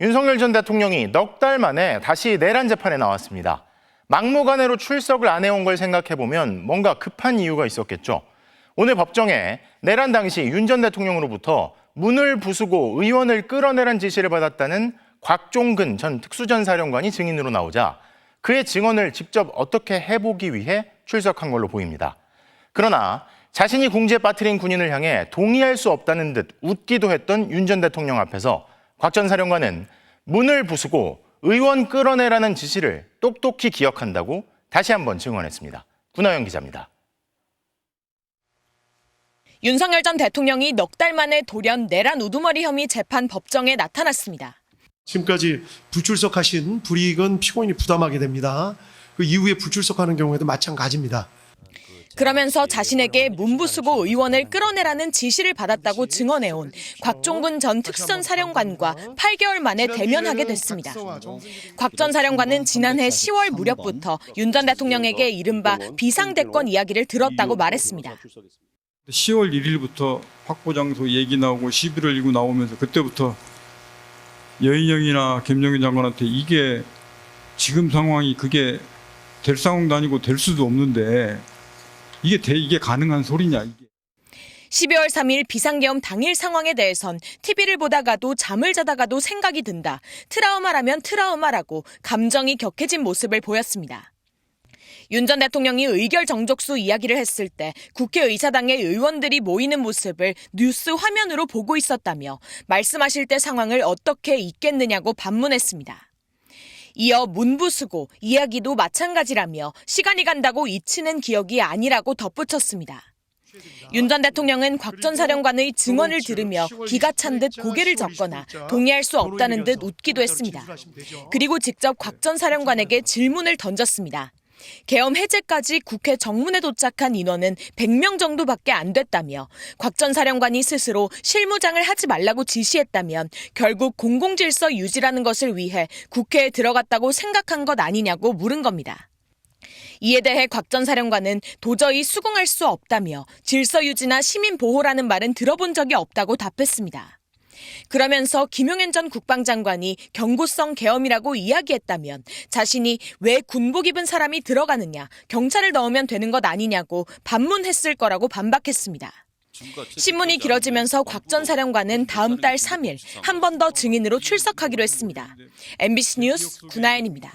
윤석열 전 대통령이 넉 달 만에 다시 내란 재판에 나왔습니다. 막무가내로 출석을 안 해온 걸 생각해보면 뭔가 급한 이유가 있었겠죠. 오늘 법정에 내란 당시 윤 전 대통령으로부터 문을 부수고 의원을 끌어내란 지시를 받았다는 곽종근 전 특수전사령관이 증인으로 나오자 그의 증언을 직접 어떻게 해보기 위해 출석한 걸로 보입니다. 그러나 자신이 궁지에 빠뜨린 군인을 향해 동의할 수 없다는 듯 웃기도 했던 윤 전 대통령 앞에서 곽 전 사령관은 문을 부수고 의원 끌어내라는 지시를 똑똑히 기억한다고 다시 한번 증언했습니다. 구나영 기자입니다. 윤석열 전 대통령이 넉 달 만에 돌연 내란 우두머리 혐의 재판 법정에 나타났습니다. 지금까지 불출석하신 불이익은 피고인이 부담하게 됩니다. 그 이후에 불출석하는 경우에도 마찬가지입니다. 그러면서 자신에게 문부수고 의원을 끌어내라는 지시를 받았다고 증언해온 곽종근 전 특수전사령관과 8개월 만에 대면하게 됐습니다. 곽 전 사령관은 지난해 10월 무렵부터 윤 전 대통령에게 이른바 비상대권 이야기를 들었다고 말했습니다. 10월 1일부터 확보장소 얘기 나오고 11월 1일 나오면서 그때부터 여인영이나 김영희 장관한테 이게 지금 상황이 그게 될 상황도 아니고 될 수도 없는데 이게 가능한 소리냐 이게. 12월 3일 비상계엄 당일 상황에 대해선 TV를 보다가도 잠을 자다가도 생각이 든다. 트라우마라면 트라우마라고 감정이 격해진 모습을 보였습니다. 윤 전 대통령이 의결정족수 이야기를 했을 때 국회의사당의 의원들이 모이는 모습을 뉴스 화면으로 보고 있었다며 말씀하실 때 상황을 어떻게 잊겠느냐고 반문했습니다. 이어 문부수고 이야기도 마찬가지라며 시간이 간다고 잊히는 기억이 아니라고 덧붙였습니다. 윤 전 대통령은 곽 전 사령관의 증언을 들으며 기가 찬 듯 고개를 젓거나 동의할 수 없다는 듯 웃기도 했습니다. 그리고 직접 곽 전 사령관에게 질문을 던졌습니다. 계엄 해제까지 국회 정문에 도착한 인원은 100명 정도밖에 안 됐다며 곽 전 사령관이 스스로 실무장을 하지 말라고 지시했다면 결국 공공질서 유지라는 것을 위해 국회에 들어갔다고 생각한 것 아니냐고 물은 겁니다. 이에 대해 곽 전 사령관은 도저히 수긍할 수 없다며 질서 유지나 시민 보호라는 말은 들어본 적이 없다고 답했습니다. 그러면서 김용현 전 국방장관이 경고성 계엄이라고 이야기했다면 자신이 왜 군복 입은 사람이 들어가느냐, 경찰을 넣으면 되는 것 아니냐고 반문했을 거라고 반박했습니다. 신문이 길어지면서 곽 전 사령관은 다음 달 3일 한 번 더 증인으로 출석하기로 했습니다. MBC 뉴스 구나연입니다.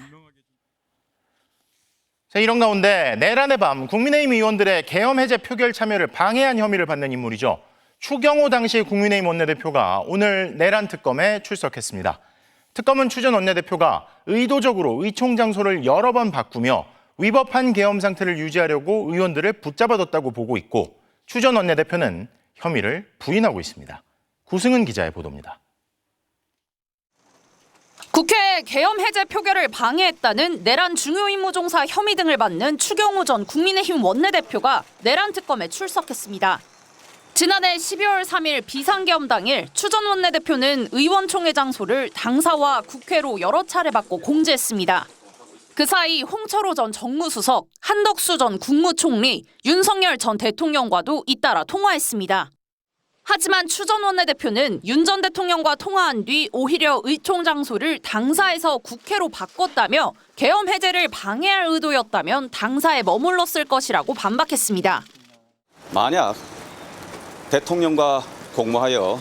자, 이런 가운데 내란의 밤 국민의힘 의원들의 계엄 해제 표결 참여를 방해한 혐의를 받는 인물이죠. 추경호 당시 국민의힘 원내대표가 오늘 내란 특검에 출석했습니다. 특검은 추 전 원내대표가 의도적으로 의총 장소를 여러 번 바꾸며 위법한 계엄 상태를 유지하려고 의원들을 붙잡아뒀다고 보고 있고 추 전 원내대표는 혐의를 부인하고 있습니다. 구승은 기자의 보도입니다. 국회 계엄 해제 표결을 방해했다는 내란 중요임무종사 혐의 등을 받는 추경호 전 국민의힘 원내대표가 내란 특검에 출석했습니다. 지난해 12월 3일 비상계엄 당일 추 전 원내대표는 의원총회 장소를 당사와 국회로 여러 차례 바꿔 공지했습니다. 그 사이 홍철호 전 정무수석, 한덕수 전 국무총리, 윤석열 전 대통령과도 잇따라 통화했습니다. 하지만 추 전 원내대표는 윤 전 대통령과 통화한 뒤 오히려 의총 장소를 당사에서 국회로 바꿨다며 계엄 해제를 방해할 의도였다면 당사에 머물렀을 것이라고 반박했습니다. 만약 대통령과 공모하여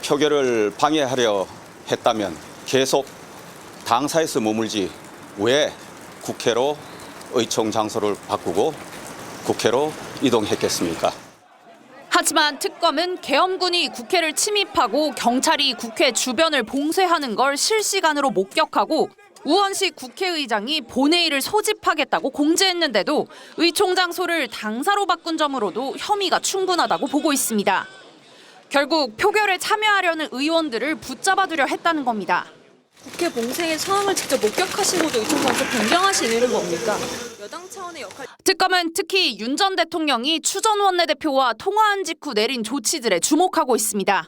표결을 방해하려 했다면 계속 당사에서 머물지 왜 국회로 의총 장소를 바꾸고 국회로 이동했겠습니까? 하지만 특검은 계엄군이 국회를 침입하고 경찰이 국회 주변을 봉쇄하는 걸 실시간으로 목격하고 우원식 국회의장이 본회의를 소집하겠다고 공지했는데도 의총 장소를 당사로 바꾼 점으로도 혐의가 충분하다고 보고 있습니다. 결국 표결에 참여하려는 의원들을 붙잡아두려 했다는 겁니다. 국회 봉쇄의 상황을 직접 목격하시고도 의총 장소 변경하시는 겁니까? 여당 차원의 역할. 특검은 특히 윤 전 대통령이 추 전 원내대표와 통화한 직후 내린 조치들에 주목하고 있습니다.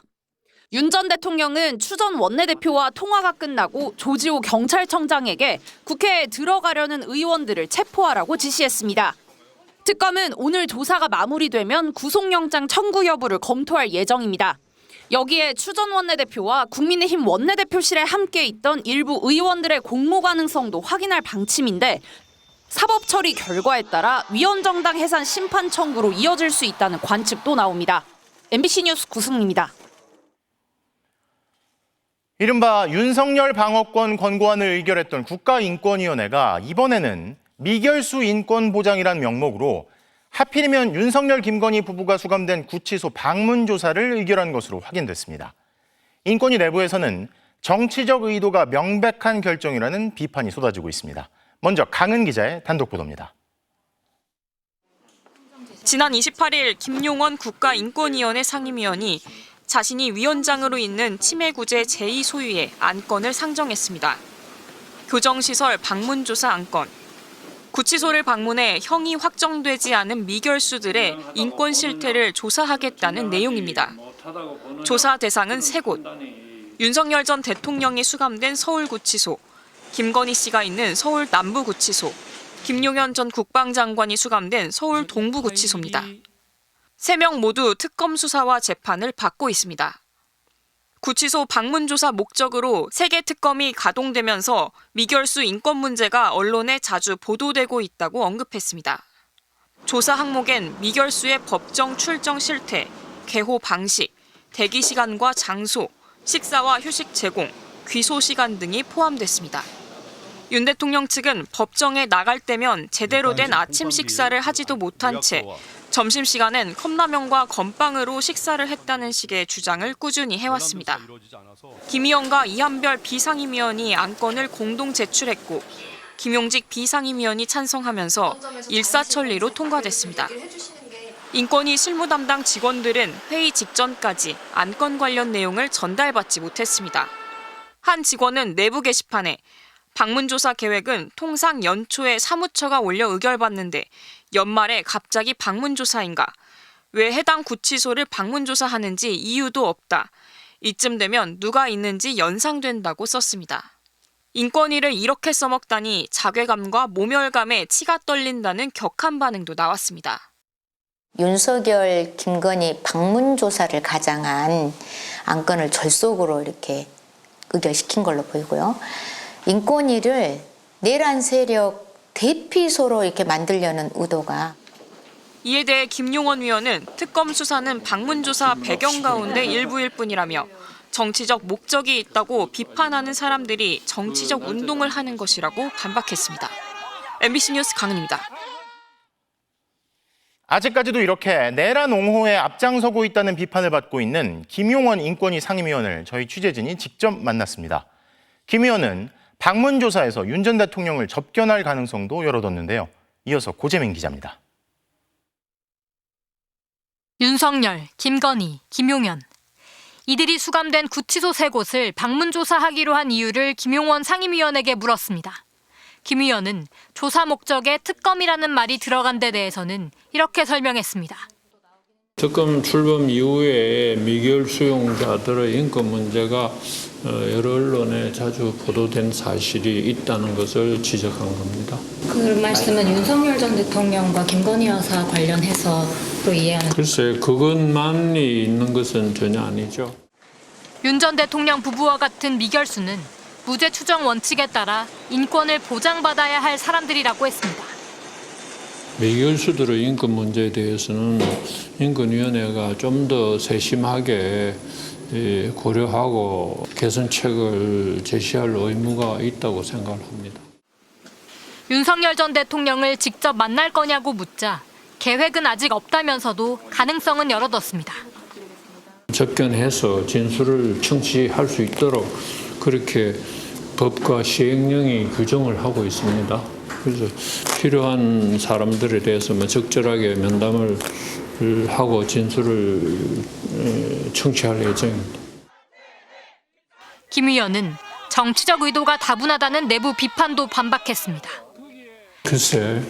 윤 전 대통령은 추 전 원내대표와 통화가 끝나고 조지호 경찰청장에게 국회에 들어가려는 의원들을 체포하라고 지시했습니다. 특검은 오늘 조사가 마무리되면 구속영장 청구 여부를 검토할 예정입니다. 여기에 추 전 원내대표와 국민의힘 원내대표실에 함께 있던 일부 의원들의 공모 가능성도 확인할 방침인데 사법 처리 결과에 따라 위헌정당 해산 심판 청구로 이어질 수 있다는 관측도 나옵니다. MBC 뉴스 구승입니다. 이른바 윤석열 방어권 권고안을 의결했던 국가인권위원회가 이번에는 미결수 인권보장이란 명목으로 하필이면 윤석열 김건희 부부가 수감된 구치소 방문 조사를 의결한 것으로 확인됐습니다. 인권위 내부에서는 정치적 의도가 명백한 결정이라는 비판이 쏟아지고 있습니다. 먼저 강은 기자의 단독 보도입니다. 지난 28일 김용원 국가인권위원회 상임위원이 자신이 위원장으로 있는 치매구제 제2 소유의 안건을 상정했습니다. 교정시설 방문조사 안건, 구치소를 방문해 형이 확정되지 않은 미결수들의 인권 실태를 조사하겠다는 내용입니다. 조사 대상은 3곳, 윤석열 전 대통령이 수감된 서울구치소, 김건희 씨가 있는 서울 남부구치소, 김용현 전 국방장관이 수감된 서울 동부구치소입니다. 3명 모두 특검 수사와 재판을 받고 있습니다. 구치소 방문조사 목적으로 3개 특검이 가동되면서 미결수 인권 문제가 언론에 자주 보도되고 있다고 언급했습니다. 조사 항목엔 미결수의 법정 출정 실태, 개호 방식, 대기 시간과 장소, 식사와 휴식 제공, 귀소 시간 등이 포함됐습니다. 윤 대통령 측은 법정에 나갈 때면 제대로 된 아침 식사를 하지도 못한 채 점심시간엔 컵라면과 건빵으로 식사를 했다는 식의 주장을 꾸준히 해왔습니다. 김의원과 이한별 비상임위원이 안건을 공동 제출했고 김용직 비상임위원이 찬성하면서 일사천리로 통과됐습니다. 인권위 실무 담당 직원들은 회의 직전까지 안건 관련 내용을 전달받지 못했습니다. 한 직원은 내부 게시판에 방문조사 계획은 통상 연초에 사무처가 올려 의결받는데 연말에 갑자기 방문조사인가? 왜 해당 구치소를 방문조사하는지 이유도 없다. 이쯤 되면 누가 있는지 연상된다고 썼습니다. 인권위를 이렇게 써먹다니 자괴감과 모멸감에 치가 떨린다는 격한 반응도 나왔습니다. 윤석열, 김건희 방문조사를 가장한 안건을 졸속으로 이렇게 의결시킨 걸로 보이고요. 인권위를 내란 세력 대피소로 이렇게 만들려는 의도가. 이에 대해 김용원 위원은 특검 수사는 방문조사 배경 가운데 일부일 뿐이라며 정치적 목적이 있다고 비판하는 사람들이 정치적 운동을 하는 것이라고 반박했습니다. MBC 뉴스 강은입니다. 아직까지도 이렇게 내란 옹호에 앞장서고 있다는 비판을 받고 있는 김용원 인권위 상임위원을 저희 취재진이 직접 만났습니다. 김 의원은 방문조사에서 윤 전 대통령을 접견할 가능성도 열어뒀는데요. 이어서 고재민 기자입니다. 윤석열, 김건희, 김용현. 이들이 수감된 구치소 3곳을 방문조사하기로 한 이유를 김용원 상임위원에게 물었습니다. 김 의원은 조사 목적에 특검이라는 말이 들어간 데 대해서는 이렇게 설명했습니다. 특검 출범 이후에 미결 수용자들의 인권 문제가 여러 언론에 자주 보도된 사실이 있다는 것을 지적한 겁니다. 그 말씀은 윤석열 전 대통령과 김건희 여사 관련해서로 이해하는? 글쎄, 그것만이 있는 것은 전혀 아니죠. 윤 전 대통령 부부와 같은 미결수는 무죄 추정 원칙에 따라 인권을 보장받아야 할 사람들이라고 했습니다. 미결수들의 인권 문제에 대해서는 인권위원회가 좀 더 세심하게 고려하고 개선책을 제시할 의무가 있다고 생각합니다. 윤석열 전 대통령을 직접 만날 거냐고 묻자 계획은 아직 없다면서도 가능성은 열어뒀습니다. 접견해서 진술을 청취할 수 있도록 그렇게 법과 시행령이 규정을 하고 있습니다. 그래서 필요한 사람들에 대해서 적절하게 면담을 하고 진술을 청취할 예정입니다. 김 의원은 정치적 의도가 다분하다는 내부 비판도 반박했습니다. 글쎄,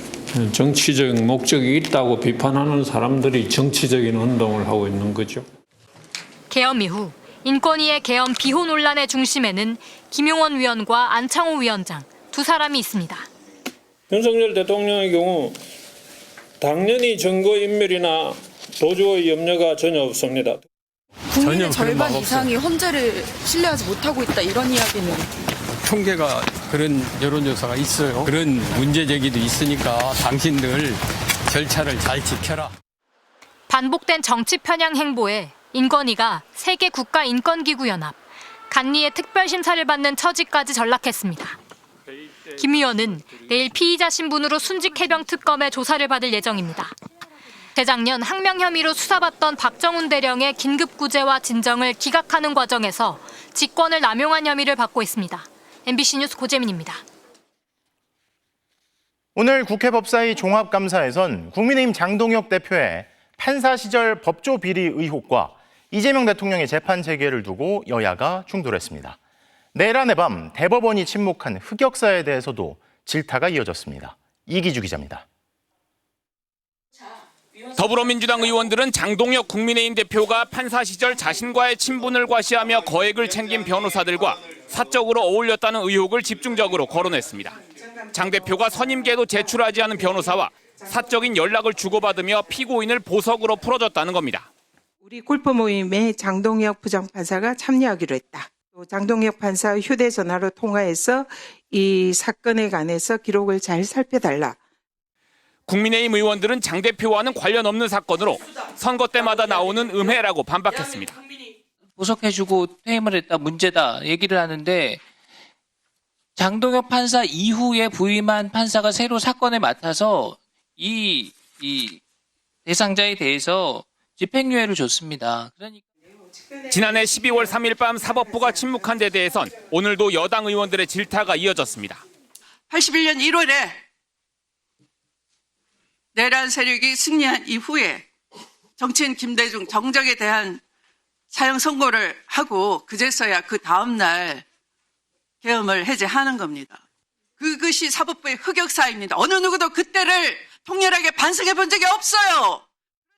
정치적 목적이 있다고 비판하는 사람들이 정치적인 운동을 하고 있는 거죠. 계엄 이후 인권위의 계엄 비호 논란의 중심에는 김용원 위원과 안창호 위원장 두 사람이 있습니다. 윤석열 대통령의 경우 당연히 증거인멸이나 도주의 염려가 전혀 없습니다. 국민의 절반 이상이 헌재를 신뢰하지 못하고 있다 이런 이야기는? 통계가 그런 여론조사가 있어요. 그런 문제 제기도 있으니까 당신들 절차를 잘 지켜라. 반복된 정치 편향 행보에 인권위가 세계 국가 인권기구 연합, 간리의 특별심사를 받는 처지까지 전락했습니다. 김 의원은 내일 피의자 신분으로 순직 해병 특검의 조사를 받을 예정입니다. 재작년 항명 혐의로 수사받던 박정훈 대령의 긴급 구제와 진정을 기각하는 과정에서 직권을 남용한 혐의를 받고 있습니다. MBC 뉴스 고재민입니다. 오늘 국회 법사위 종합감사에선 국민의힘 장동혁 대표의 판사 시절 법조 비리 의혹과 이재명 대통령의 재판 재개를 두고 여야가 충돌했습니다. 내란의 밤 대법원이 침묵한 흑역사에 대해서도 질타가 이어졌습니다. 이기주 기자입니다. 더불어민주당 의원들은 장동혁 국민의힘 대표가 판사 시절 자신과의 친분을 과시하며 거액을 챙긴 변호사들과 사적으로 어울렸다는 의혹을 집중적으로 거론했습니다. 장 대표가 선임계도 제출하지 않은 변호사와 사적인 연락을 주고받으며 피고인을 보석으로 풀어줬다는 겁니다. 우리 골프 모임에 장동혁 부장판사가 참여하기로 했다. 또 장동혁 판사 휴대전화로 통화해서 이 사건에 관해서 기록을 잘 살펴달라. 국민의힘 의원들은 장 대표와는 관련 없는 사건으로 선거 때마다 나오는 음해라고 반박했습니다. 보석해주고 퇴임을 했다, 문제다 얘기를 하는데 장동혁 판사 이후에 부임한 판사가 새로 사건에 맡아서 이 대상자에 대해서 집행유예를 줬습니다. 그러니까 지난해 12월 3일 밤 사법부가 침묵한 데 대해선 오늘도 여당 의원들의 질타가 이어졌습니다. 81년 1월에 내란 세력이 승리한 이후에 정치인 김대중 정적에 대한 사형 선고를 하고 그제서야 그 다음날 계엄을 해제하는 겁니다. 그것이 사법부의 흑역사입니다. 어느 누구도 그때를 통렬하게 반성해 본 적이 없어요.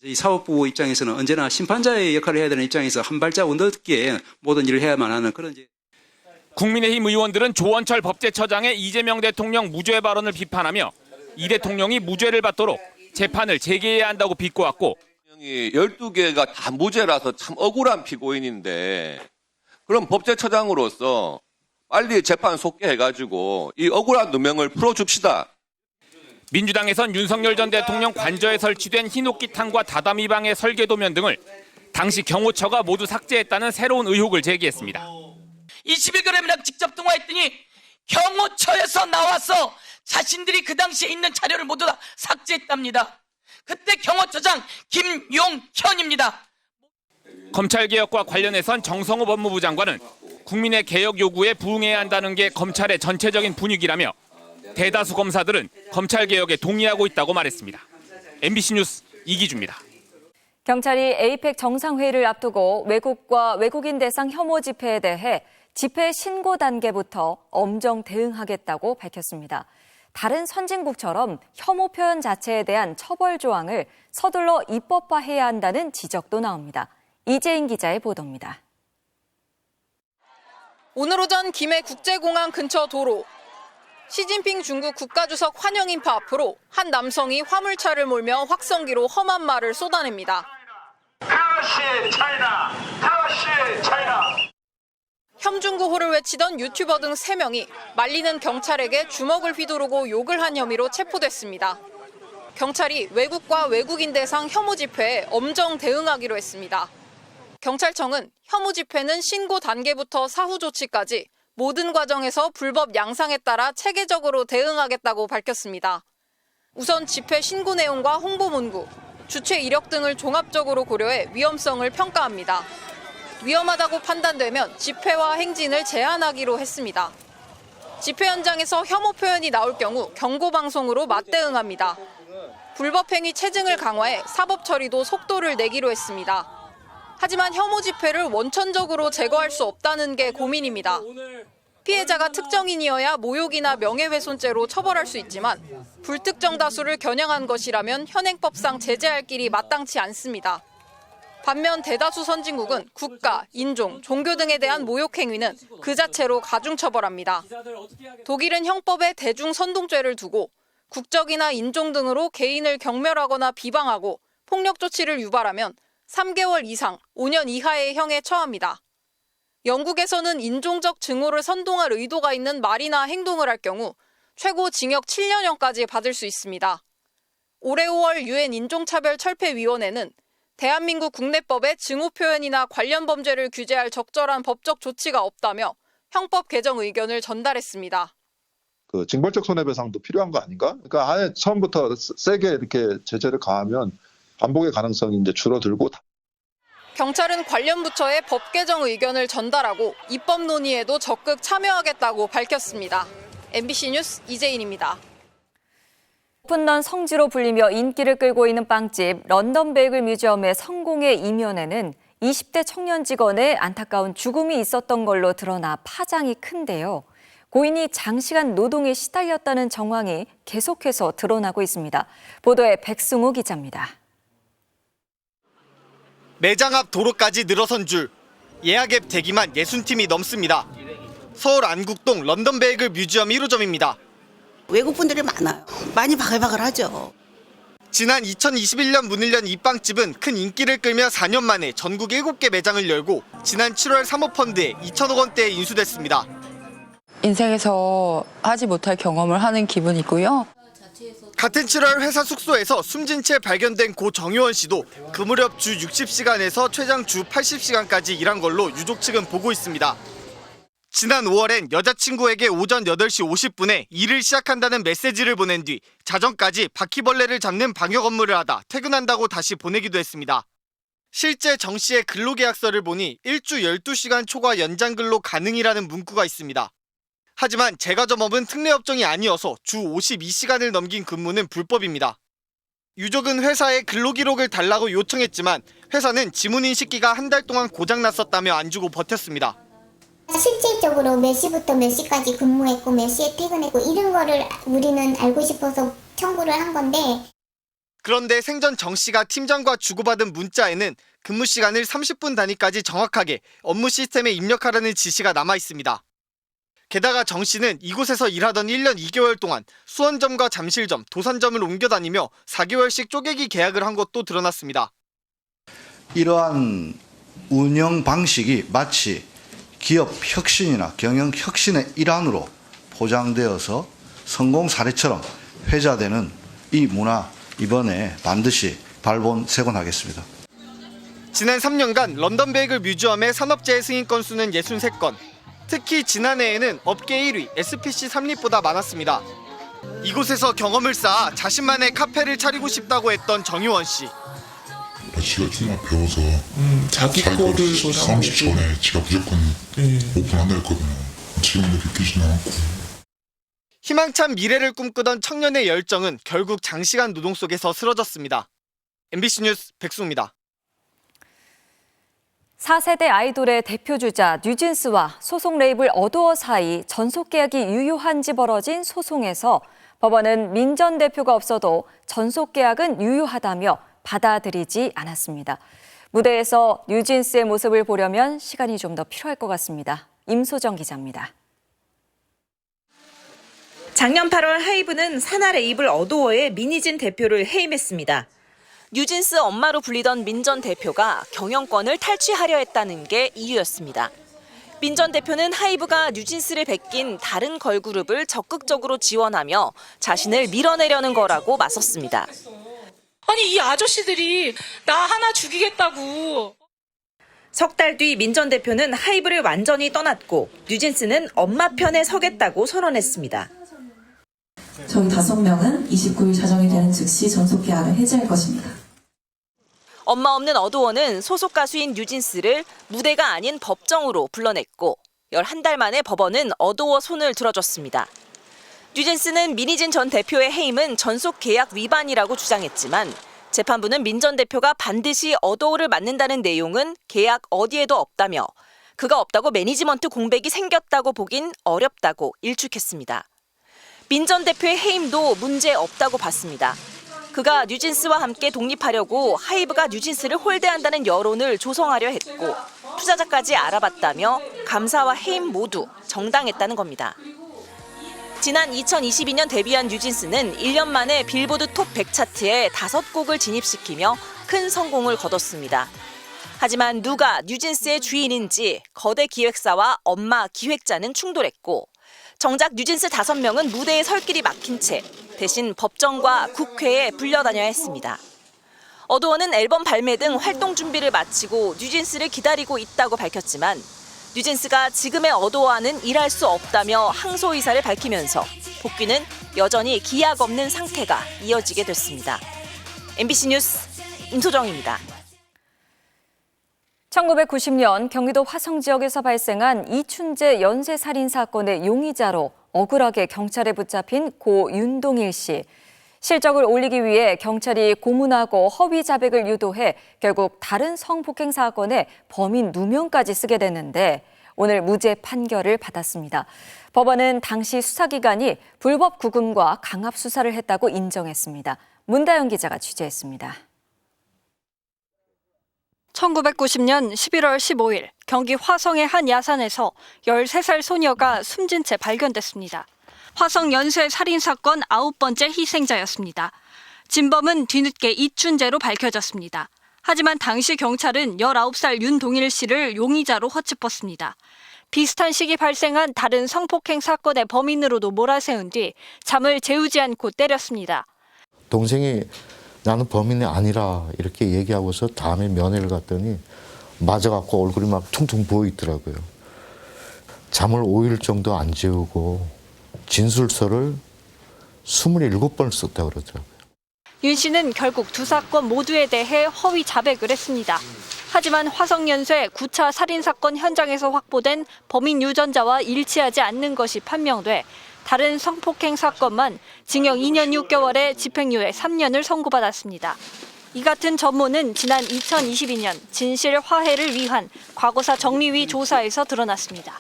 이 사법부 입장에서는 언제나 심판자의 역할을 해야 되는 입장에서 한 발자국 늦게 모든 일을 해야만 하는 그런 국민의힘 의원들은 조원철 법제처장의 이재명 대통령 무죄 발언을 비판하며 이 대통령이 무죄를 받도록 재판을 재개해야 한다고 비꼬았고 12개가 다 무죄라서 참 억울한 피고인인데 그럼 법제처장으로서 빨리 재판 속개해가지고 이 억울한 누명을 풀어줍시다. 민주당에선 윤석열 전 대통령 관저에 설치된 흰옥기탕과 다다미방의 설계도면 등을 당시 경호처가 모두 삭제했다는 새로운 의혹을 제기했습니다. 21g이랑 직접 통화했더니 경호처에서 나와서 자신들이 그 당시에 있는 자료를 모두 다 삭제했답니다. 그때 경호처장 김용현입니다. 검찰개혁과 관련해선 정성호 법무부 장관은 국민의 개혁 요구에 부응해야 한다는 게 검찰의 전체적인 분위기라며 대다수 검사들은 검찰개혁에 동의하고 있다고 말했습니다. MBC 뉴스 이기주입니다. 경찰이 에이펙 정상회의를 앞두고 외국과 외국인 대상 혐오 집회에 대해 집회 신고 단계부터 엄정 대응하겠다고 밝혔습니다. 다른 선진국처럼 혐오 표현 자체에 대한 처벌 조항을 서둘러 입법화해야 한다는 지적도 나옵니다. 이재인 기자의 보도입니다. 오늘 오전 김해 국제공항 근처 도로. 시진핑 중국 국가주석 환영 인파 앞으로 한 남성이 화물차를 몰며 확성기로 험한 말을 쏟아냅니다. 혐중구호를 외치던 유튜버 등 3명이 말리는 경찰에게 주먹을 휘두르고 욕을 한 혐의로 체포됐습니다. 경찰이 외국과 외국인 대상 혐오 집회에 엄정 대응하기로 했습니다. 경찰청은 혐오 집회는 신고 단계부터 사후 조치까지 모든 과정에서 불법 양상에 따라 체계적으로 대응하겠다고 밝혔습니다. 우선 집회 신고 내용과 홍보 문구, 주최 이력 등을 종합적으로 고려해 위험성을 평가합니다. 위험하다고 판단되면 집회와 행진을 제한하기로 했습니다. 집회 현장에서 혐오 표현이 나올 경우 경고방송으로 맞대응합니다. 불법행위 체증을 강화해 사법 처리도 속도를 내기로 했습니다. 하지만 혐오 집회를 원천적으로 제거할 수 없다는 게 고민입니다. 피해자가 특정인이어야 모욕이나 명예훼손죄로 처벌할 수 있지만 불특정 다수를 겨냥한 것이라면 현행법상 제재할 길이 마땅치 않습니다. 반면 대다수 선진국은 국가, 인종, 종교 등에 대한 모욕 행위는 그 자체로 가중처벌합니다. 독일은 형법에 대중선동죄를 두고 국적이나 인종 등으로 개인을 경멸하거나 비방하고 폭력 조치를 유발하면 3개월 이상 5년 이하의 형에 처합니다. 영국에서는 인종적 증오를 선동할 의도가 있는 말이나 행동을 할 경우 최고 징역 7년형까지 받을 수 있습니다. 올해 5월 유엔 인종차별철폐위원회는 대한민국 국내법에 증오 표현이나 관련 범죄를 규제할 적절한 법적 조치가 없다며 형법 개정 의견을 전달했습니다. 그 징벌적 손해배상도 필요한 거 아닌가? 그러니까 아예 처음부터 세게 이렇게 제재를 가하면 반복의 가능성이 이제 줄어들고. 경찰은 관련 부처에 법 개정 의견을 전달하고 입법 논의에도 적극 참여하겠다고 밝혔습니다. MBC 뉴스 이재인입니다. 오픈런 성지로 불리며 인기를 끌고 있는 빵집 런던 베이글 뮤지엄의 성공의 이면에는 20대 청년 직원의 안타까운 죽음이 있었던 걸로 드러나 파장이 큰데요. 고인이 장시간 노동에 시달렸다는 정황이 계속해서 드러나고 있습니다. 보도에 백승우 기자입니다. 매장 앞 도로까지 늘어선 줄, 예약 앱 대기만 60팀이 넘습니다. 서울 안국동 런던 베이글 뮤지엄 1호점입니다. 외국분들이 많아요. 많이 바글바글하죠. 지난 2021년 문을 연 이 빵집은 큰 인기를 끌며 4년 만에 전국 7개 매장을 열고 지난 7월 사모펀드에 2천억 원대에 인수됐습니다. 인생에서 하지 못할 경험을 하는 기분이고요. 같은 7월 회사 숙소에서 숨진 채 발견된 고 정효원 씨도 그 무렵 주 60시간에서 최장 주 80시간까지 일한 걸로 유족 측은 보고 있습니다. 지난 5월엔 여자친구에게 오전 8시 50분에 일을 시작한다는 메시지를 보낸 뒤 자정까지 바퀴벌레를 잡는 방역 업무를 하다 퇴근한다고 다시 보내기도 했습니다. 실제 정 씨의 근로계약서를 보니 일주 12시간 초과 연장 근로 가능이라는 문구가 있습니다. 하지만 제과점업은 특례업종이 아니어서 주 52시간을 넘긴 근무는 불법입니다. 유족은 회사에 근로기록을 달라고 요청했지만 회사는 지문인식 기가 한 달 동안 고장났었다며 안 주고 버텼습니다. 실질적으로 몇 시부터 몇 시까지 근무했고 몇 시에 퇴근했고 이런 거를 우리는 알고 싶어서 청구를 한 건데, 그런데 생전 정 씨가 팀장과 주고받은 문자에는 근무 시간을 30분 단위까지 정확하게 업무 시스템에 입력하라는 지시가 남아 있습니다. 게다가 정 씨는 이곳에서 일하던 1년 2개월 동안 수원점과 잠실점, 도산점을 옮겨 다니며 4개월씩 쪼개기 계약을 한 것도 드러났습니다. 이러한 운영 방식이 마치 기업 혁신이나 경영 혁신의 일환으로 포장되어서 성공 사례처럼 회자되는 이 문화, 이번에 반드시 발본색원하겠습니다. 지난 3년간 런던베이글 뮤지엄의 산업재해 승인 건수는 63건, 특히 지난해에는 업계 1위 SPC 3립보다 많았습니다. 이곳에서 경험을 쌓아 자신만의 카페를 차리고 싶다고 했던 정유원 씨. 지가 좀만 배워서 자기 거를 30 전에 지가 무조건 오픈한다 했거든요. 지금도 믿기지는 않고. 희망찬 미래를 꿈꾸던 청년의 열정은 결국 장시간 노동 속에서 쓰러졌습니다. MBC 뉴스 백수입니다. 4세대 아이돌의 대표주자 뉴진스와 소속 레이블 어도어 사이 전속계약이 유효한지 벌어진 소송에서 법원은 민 전 대표가 없어도 전속계약은 유효하다며 받아들이지 않았습니다. 무대에서 뉴진스의 모습을 보려면 시간이 좀 더 필요할 것 같습니다. 임소정 기자입니다. 작년 8월 하이브는 산하 레이블 어도어의 민희진 대표를 해임했습니다. 뉴진스 엄마로 불리던 민 전 대표가 경영권을 탈취하려 했다는 게 이유였습니다. 민 전 대표는 하이브가 뉴진스를 베낀 다른 걸그룹을 적극적으로 지원하며 자신을 밀어내려는 거라고 맞섰습니다. 아니 이 아저씨들이 나 하나 죽이겠다고. 석 달 뒤 민 전 대표는 하이브를 완전히 떠났고 뉴진스는 엄마 편에 서겠다고 선언했습니다. 저희 5명은 29일 자정이 되는 즉시 전속계약을 해지할 것입니다. 엄마 없는 어도어는 소속 가수인 뉴진스를 무대가 아닌 법정으로 불러냈고 11달 만에 법원은 어도어 손을 들어줬습니다. 뉴진스는 민희진 전 대표의 해임은 전속 계약 위반이라고 주장했지만 재판부는 민 전 대표가 반드시 어도어를 맡는다는 내용은 계약 어디에도 없다며 그가 없다고 매니지먼트 공백이 생겼다고 보긴 어렵다고 일축했습니다. 민 전 대표의 해임도 문제 없다고 봤습니다. 그가 뉴진스와 함께 독립하려고 하이브가 뉴진스를 홀대한다는 여론을 조성하려 했고 투자자까지 알아봤다며 감사와 해임 모두 정당했다는 겁니다. 지난 2022년 데뷔한 뉴진스는 1년 만에 빌보드 톱 100 차트에 5곡을 진입시키며 큰 성공을 거뒀습니다. 하지만 누가 뉴진스의 주인인지 거대 기획사와 엄마 기획자는 충돌했고 정작 뉴진스 5명은 무대에 설 길이 막힌 채 대신 법정과 국회에 불려다녀야 했습니다. 어도어는 앨범 발매 등 활동 준비를 마치고 뉴진스를 기다리고 있다고 밝혔지만 뉴진스가 지금의 어도어와는 일할 수 없다며 항소 의사를 밝히면서 복귀는 여전히 기약 없는 상태가 이어지게 됐습니다. MBC 뉴스 임소정입니다. 1990년 경기도 화성 지역에서 발생한 이춘재 연쇄살인 사건의 용의자로 억울하게 경찰에 붙잡힌 고 윤동일 씨. 실적을 올리기 위해 경찰이 고문하고 허위 자백을 유도해 결국 다른 성폭행 사건의 범인 누명까지 쓰게 됐는데 오늘 무죄 판결을 받았습니다. 법원은 당시 수사기관이 불법 구금과 강압 수사를 했다고 인정했습니다. 문다영 기자가 취재했습니다. 1990년 11월 15일 경기 화성의 한 야산에서 13살 소녀가 숨진 채 발견됐습니다. 화성 연쇄 살인 사건 9번째 희생자였습니다. 진범은 뒤늦게 이춘재로 밝혀졌습니다. 하지만 당시 경찰은 19살 윤동일 씨를 용의자로 허짚었습니다. 비슷한 시기 발생한 다른 성폭행 사건의 범인으로도 몰아세운 뒤 잠을 재우지 않고 때렸습니다. 동생이 나는 범인이 아니라 이렇게 얘기하고서 다음에 면회를 갔더니 맞아갖고 얼굴이 막 퉁퉁 부어있더라고요. 잠을 5일 정도 안 재우고 진술서를 27번을 썼다고 그러더라고요. 윤 씨는 결국 두 사건 모두에 대해 허위 자백을 했습니다. 하지만 화성연쇄 9차 살인사건 현장에서 확보된 범인 유전자와 일치하지 않는 것이 판명돼 다른 성폭행 사건만 징역 2년 6개월에 집행유예 3년을 선고받았습니다. 이 같은 전모는 지난 2022년 진실 화해를 위한 과거사 정리위 조사에서 드러났습니다.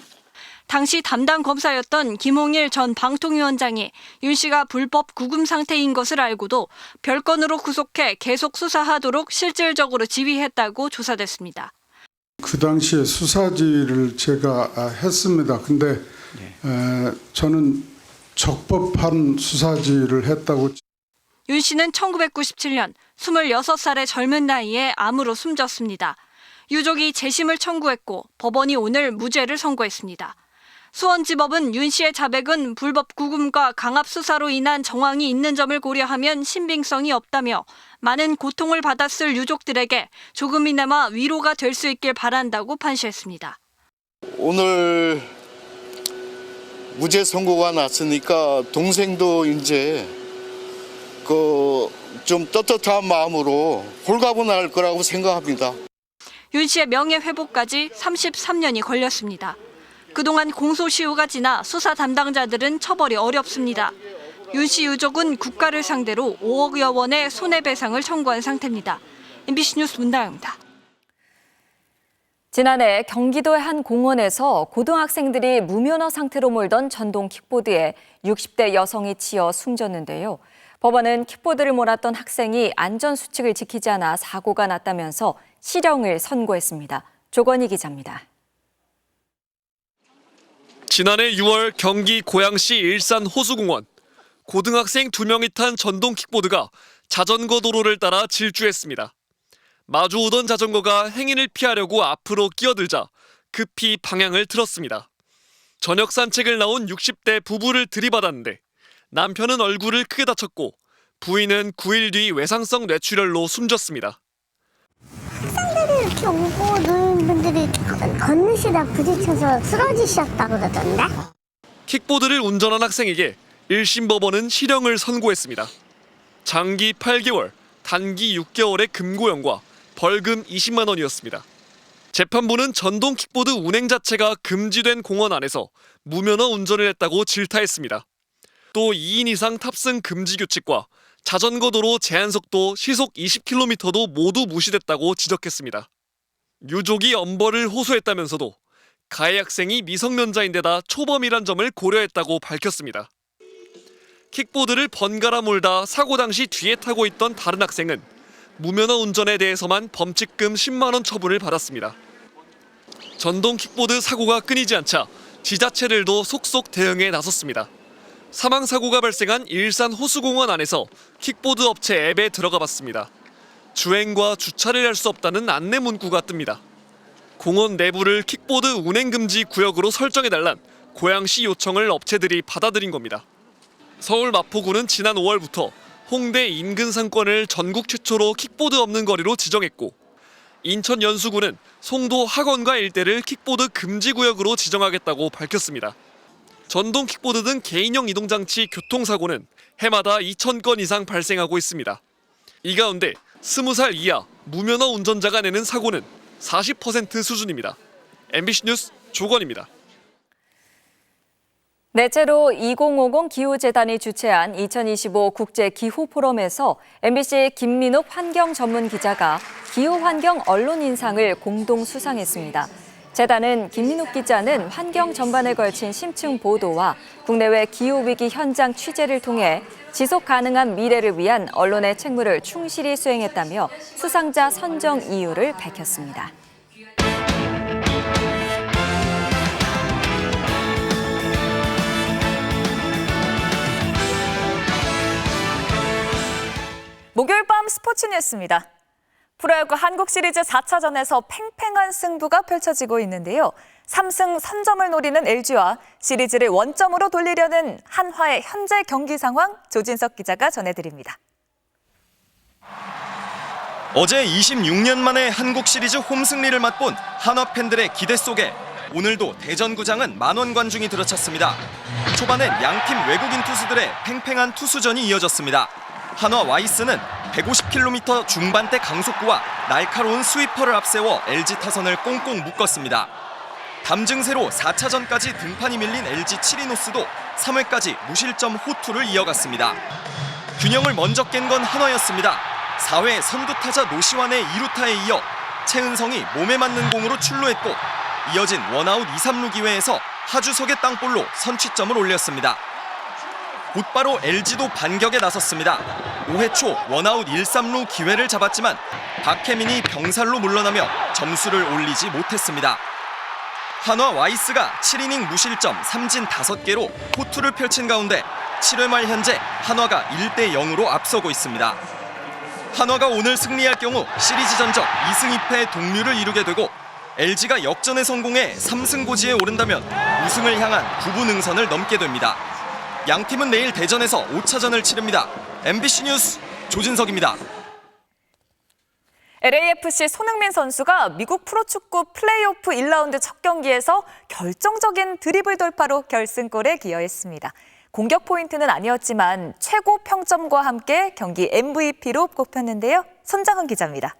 당시 담당 검사였던 김홍일 전 방통위원장이 윤 씨가 불법 구금 상태인 것을 알고도 별건으로 구속해 계속 수사하도록 실질적으로 지휘했다고 조사됐습니다. 그 당시에 수사지를 제가 했습니다. 근데 저는 적법한 수사지를 했다고. 윤 씨는 1997년 26살의 젊은 나이에 암으로 숨졌습니다. 유족이 재심을 청구했고 법원이 오늘 무죄를 선고했습니다. 수원지법은 윤 씨의 자백은 불법 구금과 강압 수사로 인한 정황이 있는 점을 고려하면 신빙성이 없다며 많은 고통을 받았을 유족들에게 조금이나마 위로가 될 수 있길 바란다고 판시했습니다. 오늘 무죄 선고가 났으니까 동생도 이제 좀 떳떳한 마음으로 홀가분할 거라고 생각합니다. 윤 씨의 명예 회복까지 33년이 걸렸습니다. 그동안 공소시효가 지나 수사 담당자들은 처벌이 어렵습니다. 윤 씨 유족은 국가를 상대로 5억여 원의 손해배상을 청구한 상태입니다. MBC 뉴스 문다영입니다. 지난해 경기도의 한 공원에서 고등학생들이 무면허 상태로 몰던 전동 킥보드에 60대 여성이 치여 숨졌는데요. 법원은 킥보드를 몰았던 학생이 안전수칙을 지키지 않아 사고가 났다면서 실형을 선고했습니다. 조건희 기자입니다. 지난해 6월 경기 고양시 일산 호수공원. 고등학생 2명이 탄 전동 킥보드가 자전거 도로를 따라 질주했습니다. 마주오던 자전거가 행인을 피하려고 앞으로 끼어들자 급히 방향을 틀었습니다. 저녁 산책을 나온 60대 부부를 들이받았는데 남편은 얼굴을 크게 다쳤고 부인은 9일 뒤 외상성 뇌출혈로 숨졌습니다. 학생들이 이렇게 오고 노인분들이 건너시다 부딪혀서 쓰러지셨다고 그러던데? 킥보드를 운전한 학생에게 1심 법원은 실형을 선고했습니다. 장기 8개월, 단기 6개월의 금고형과 벌금 20만 원이었습니다. 재판부는 전동 킥보드 운행 자체가 금지된 공원 안에서 무면허 운전을 했다고 질타했습니다. 또 2인 이상 탑승 금지 규칙과 자전거 도로 제한 속도 시속 20km도 모두 무시됐다고 지적했습니다. 유족이 엄벌을 호소했다면서도 가해 학생이 미성년자인데다 초범이란 점을 고려했다고 밝혔습니다. 킥보드를 번갈아 몰다 사고 당시 뒤에 타고 있던 다른 학생은 무면허 운전에 대해서만 범칙금 10만 원 처분을 받았습니다. 전동 킥보드 사고가 끊이지 않자 지자체들도 속속 대응에 나섰습니다. 사망사고가 발생한 일산 호수공원 안에서 킥보드 업체 앱에 들어가 봤습니다. 주행과 주차를 할 수 없다는 안내 문구가 뜹니다. 공원 내부를 킥보드 운행금지 구역으로 설정해달란 고양시 요청을 업체들이 받아들인 겁니다. 서울 마포구는 지난 5월부터 홍대 인근 상권을 전국 최초로 킥보드 없는 거리로 지정했고 인천 연수구는 송도 학원가 일대를 킥보드 금지 구역으로 지정하겠다고 밝혔습니다. 전동 킥보드 등 개인형 이동장치 교통사고는 해마다 2,000건 이상 발생하고 있습니다. 이 가운데 20살 이하 무면허 운전자가 내는 사고는 40% 수준입니다. MBC 뉴스 조건입니다. 넷째로 2050 기후재단이 주최한 2025 국제기후포럼에서 MBC 김민욱 환경전문기자가 기후환경 언론인상을 공동 수상했습니다. 재단은 김민욱 기자는 환경 전반에 걸친 심층 보도와 국내외 기후위기 현장 취재를 통해 지속 가능한 미래를 위한 언론의 책무를 충실히 수행했다며 수상자 선정 이유를 밝혔습니다. 목요일 밤 스포츠 뉴스입니다. 프로야구 한국 시리즈 4차전에서 팽팽한 승부가 펼쳐지고 있는데요. 3승 3점을 노리는 LG와 시리즈를 원점으로 돌리려는 한화의 현재 경기 상황 조진석 기자가 전해드립니다. 어제 26년 만에 한국 시리즈 홈 승리를 맛본 한화 팬들의 기대 속에 오늘도 대전구장은 만원 관중이 들어찼습니다. 초반엔 양팀 외국인 투수들의 팽팽한 투수전이 이어졌습니다. 한화 와이스는 150km 중반대 강속구와 날카로운 스위퍼를 앞세워 LG 타선을 꽁꽁 묶었습니다. 담증세로 4차전까지 등판이 밀린 LG 치리노스도 3회까지 무실점 호투를 이어갔습니다. 균형을 먼저 깬 건 한화였습니다. 4회 선두타자 노시환의 2루타에 이어 최은성이 몸에 맞는 공으로 출루했고 이어진 원아웃 2, 3루 기회에서 하주석의 땅볼로 선취점을 올렸습니다. 곧바로 LG도 반격에 나섰습니다. 5회 초 원아웃 1, 3루 기회를 잡았지만 박혜민이 병살로 물러나며 점수를 올리지 못했습니다. 한화 와이스가 7이닝 무실점 3진 5개로 호투를 펼친 가운데 7회 말 현재 한화가 1대 0으로 앞서고 있습니다. 한화가 오늘 승리할 경우 시리즈 전적 2승 2패 동률을 이루게 되고 LG가 역전에 성공해 3승 고지에 오른다면 우승을 향한 9부 능선을 넘게 됩니다. 양팀은 내일 대전에서 5차전을 치릅니다. MBC 뉴스 조진석입니다. LAFC 손흥민 선수가 미국 프로축구 플레이오프 1라운드 첫 경기에서 결정적인 드리블 돌파로 결승골에 기여했습니다. 공격 포인트는 아니었지만 최고 평점과 함께 경기 MVP로 꼽혔는데요. 손정은 기자입니다.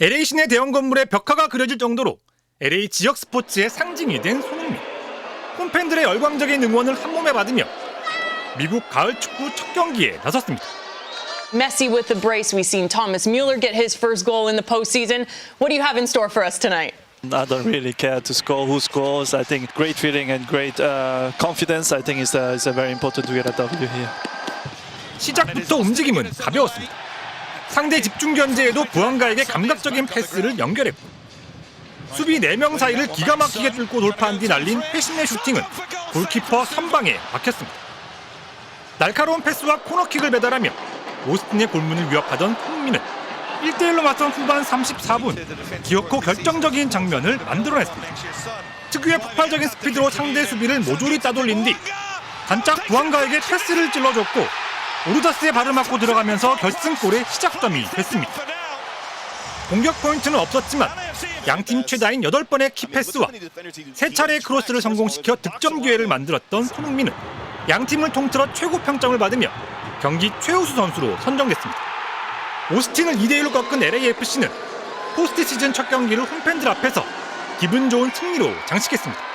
LA 시내 대형 건물에 벽화가 그려질 정도로 LA 지역 스포츠의 상징이 된 손흥민. 홈팬들의 열광적인 응원을 한몸에 받으며 미국 가을 축구 첫 경기에 나섰습니다. Messi with the brace. We've seen Thomas Mueller get his first goal in the postseason. What do you have in store for us tonight? I don't really care to score who scores. I think great feeling and great confidence. I think is very important to get a W here. 시작부터 움직임은 가벼웠습니다. 상대 집중 견제에도 부안가에게 감각적인 패스를 연결했고 수비 4명 사이를 기가 막히게 뚫고 돌파한 뒤 날린 회심의 슈팅은 골키퍼 선방에 박혔습니다. 날카로운 패스와 코너킥을 배달하며 오스틴의 골문을 위협하던 손흥민은 1대1로 맞선 후반 34분 기어코 결정적인 장면을 만들어냈습니다. 특유의 폭발적인 스피드로 상대 수비를 모조리 따돌린 뒤 단짝 부안가에게 패스를 찔러줬고 오르다스의 발을 맞고 들어가면서 결승골의 시작점이 됐습니다. 공격 포인트는 없었지만 양팀 최다인 8번의 키패스와 3차례의 크로스를 성공시켜 득점 기회를 만들었던 손흥민은 양팀을 통틀어 최고 평점을 받으며 경기 최우수 선수로 선정됐습니다. 오스틴을 2대1로 꺾은 LAFC는 포스트 시즌 첫 경기를 홈팬들 앞에서 기분 좋은 승리로 장식했습니다.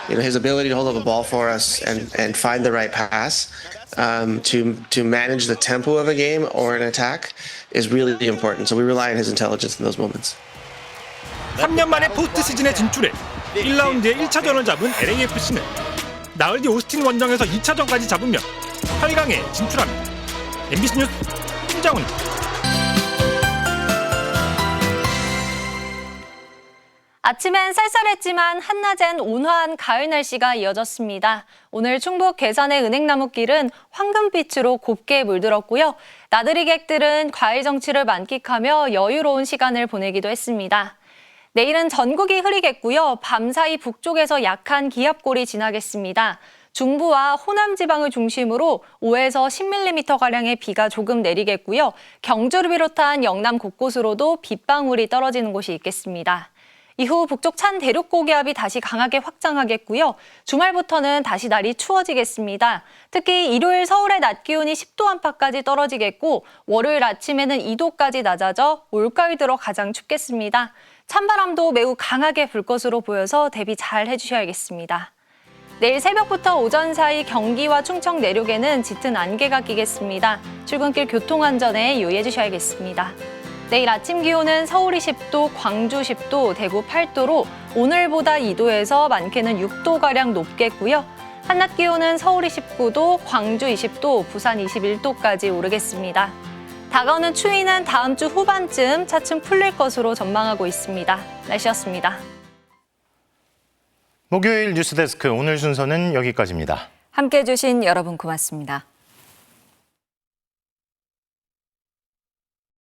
His ability to hold up a ball for us and find the right pass to manage the tempo of a game or an attack is really important. So we rely on his intelligence in those moments. 3년 만에 포스트 시즌에 진출해 1라운드에 1차전을 잡은 LAFC는 나흘 뒤 오스틴 원정에서 2차전까지 잡으며 8강에 진출합니다. MBC 뉴스 손정은입니다. 아침엔 쌀쌀했지만 한낮엔 온화한 가을 날씨가 이어졌습니다. 오늘 충북 괴산의 은행나무길은 황금빛으로 곱게 물들었고요. 나들이 객들은 과일 정취를 만끽하며 여유로운 시간을 보내기도 했습니다. 내일은 전국이 흐리겠고요. 밤사이 북쪽에서 약한 기압골이 지나겠습니다. 중부와 호남 지방을 중심으로 5에서 10mm가량의 비가 조금 내리겠고요. 경주를 비롯한 영남 곳곳으로도 빗방울이 떨어지는 곳이 있겠습니다. 이후 북쪽 찬 대륙 고기압이 다시 강하게 확장하겠고요. 주말부터는 다시 날이 추워지겠습니다. 특히 일요일 서울의 낮 기온이 10도 안팎까지 떨어지겠고 월요일 아침에는 2도까지 낮아져 올가을 들어 가장 춥겠습니다. 찬바람도 매우 강하게 불 것으로 보여서 대비 잘 해주셔야겠습니다. 내일 새벽부터 오전 사이 경기와 충청 내륙에는 짙은 안개가 끼겠습니다. 출근길 교통안전에 유의해 주셔야겠습니다. 내일 아침 기온은 서울이 10도, 광주 10도, 대구 8도로 오늘보다 2도에서 많게는 6도가량 높겠고요. 한낮 기온은 서울이 19도, 광주 20도, 부산 21도까지 오르겠습니다. 다가오는 추위는 다음 주 후반쯤 차츰 풀릴 것으로 전망하고 있습니다. 날씨였습니다. 목요일 뉴스데스크 오늘 순서는 여기까지입니다. 함께해 주신 여러분 고맙습니다.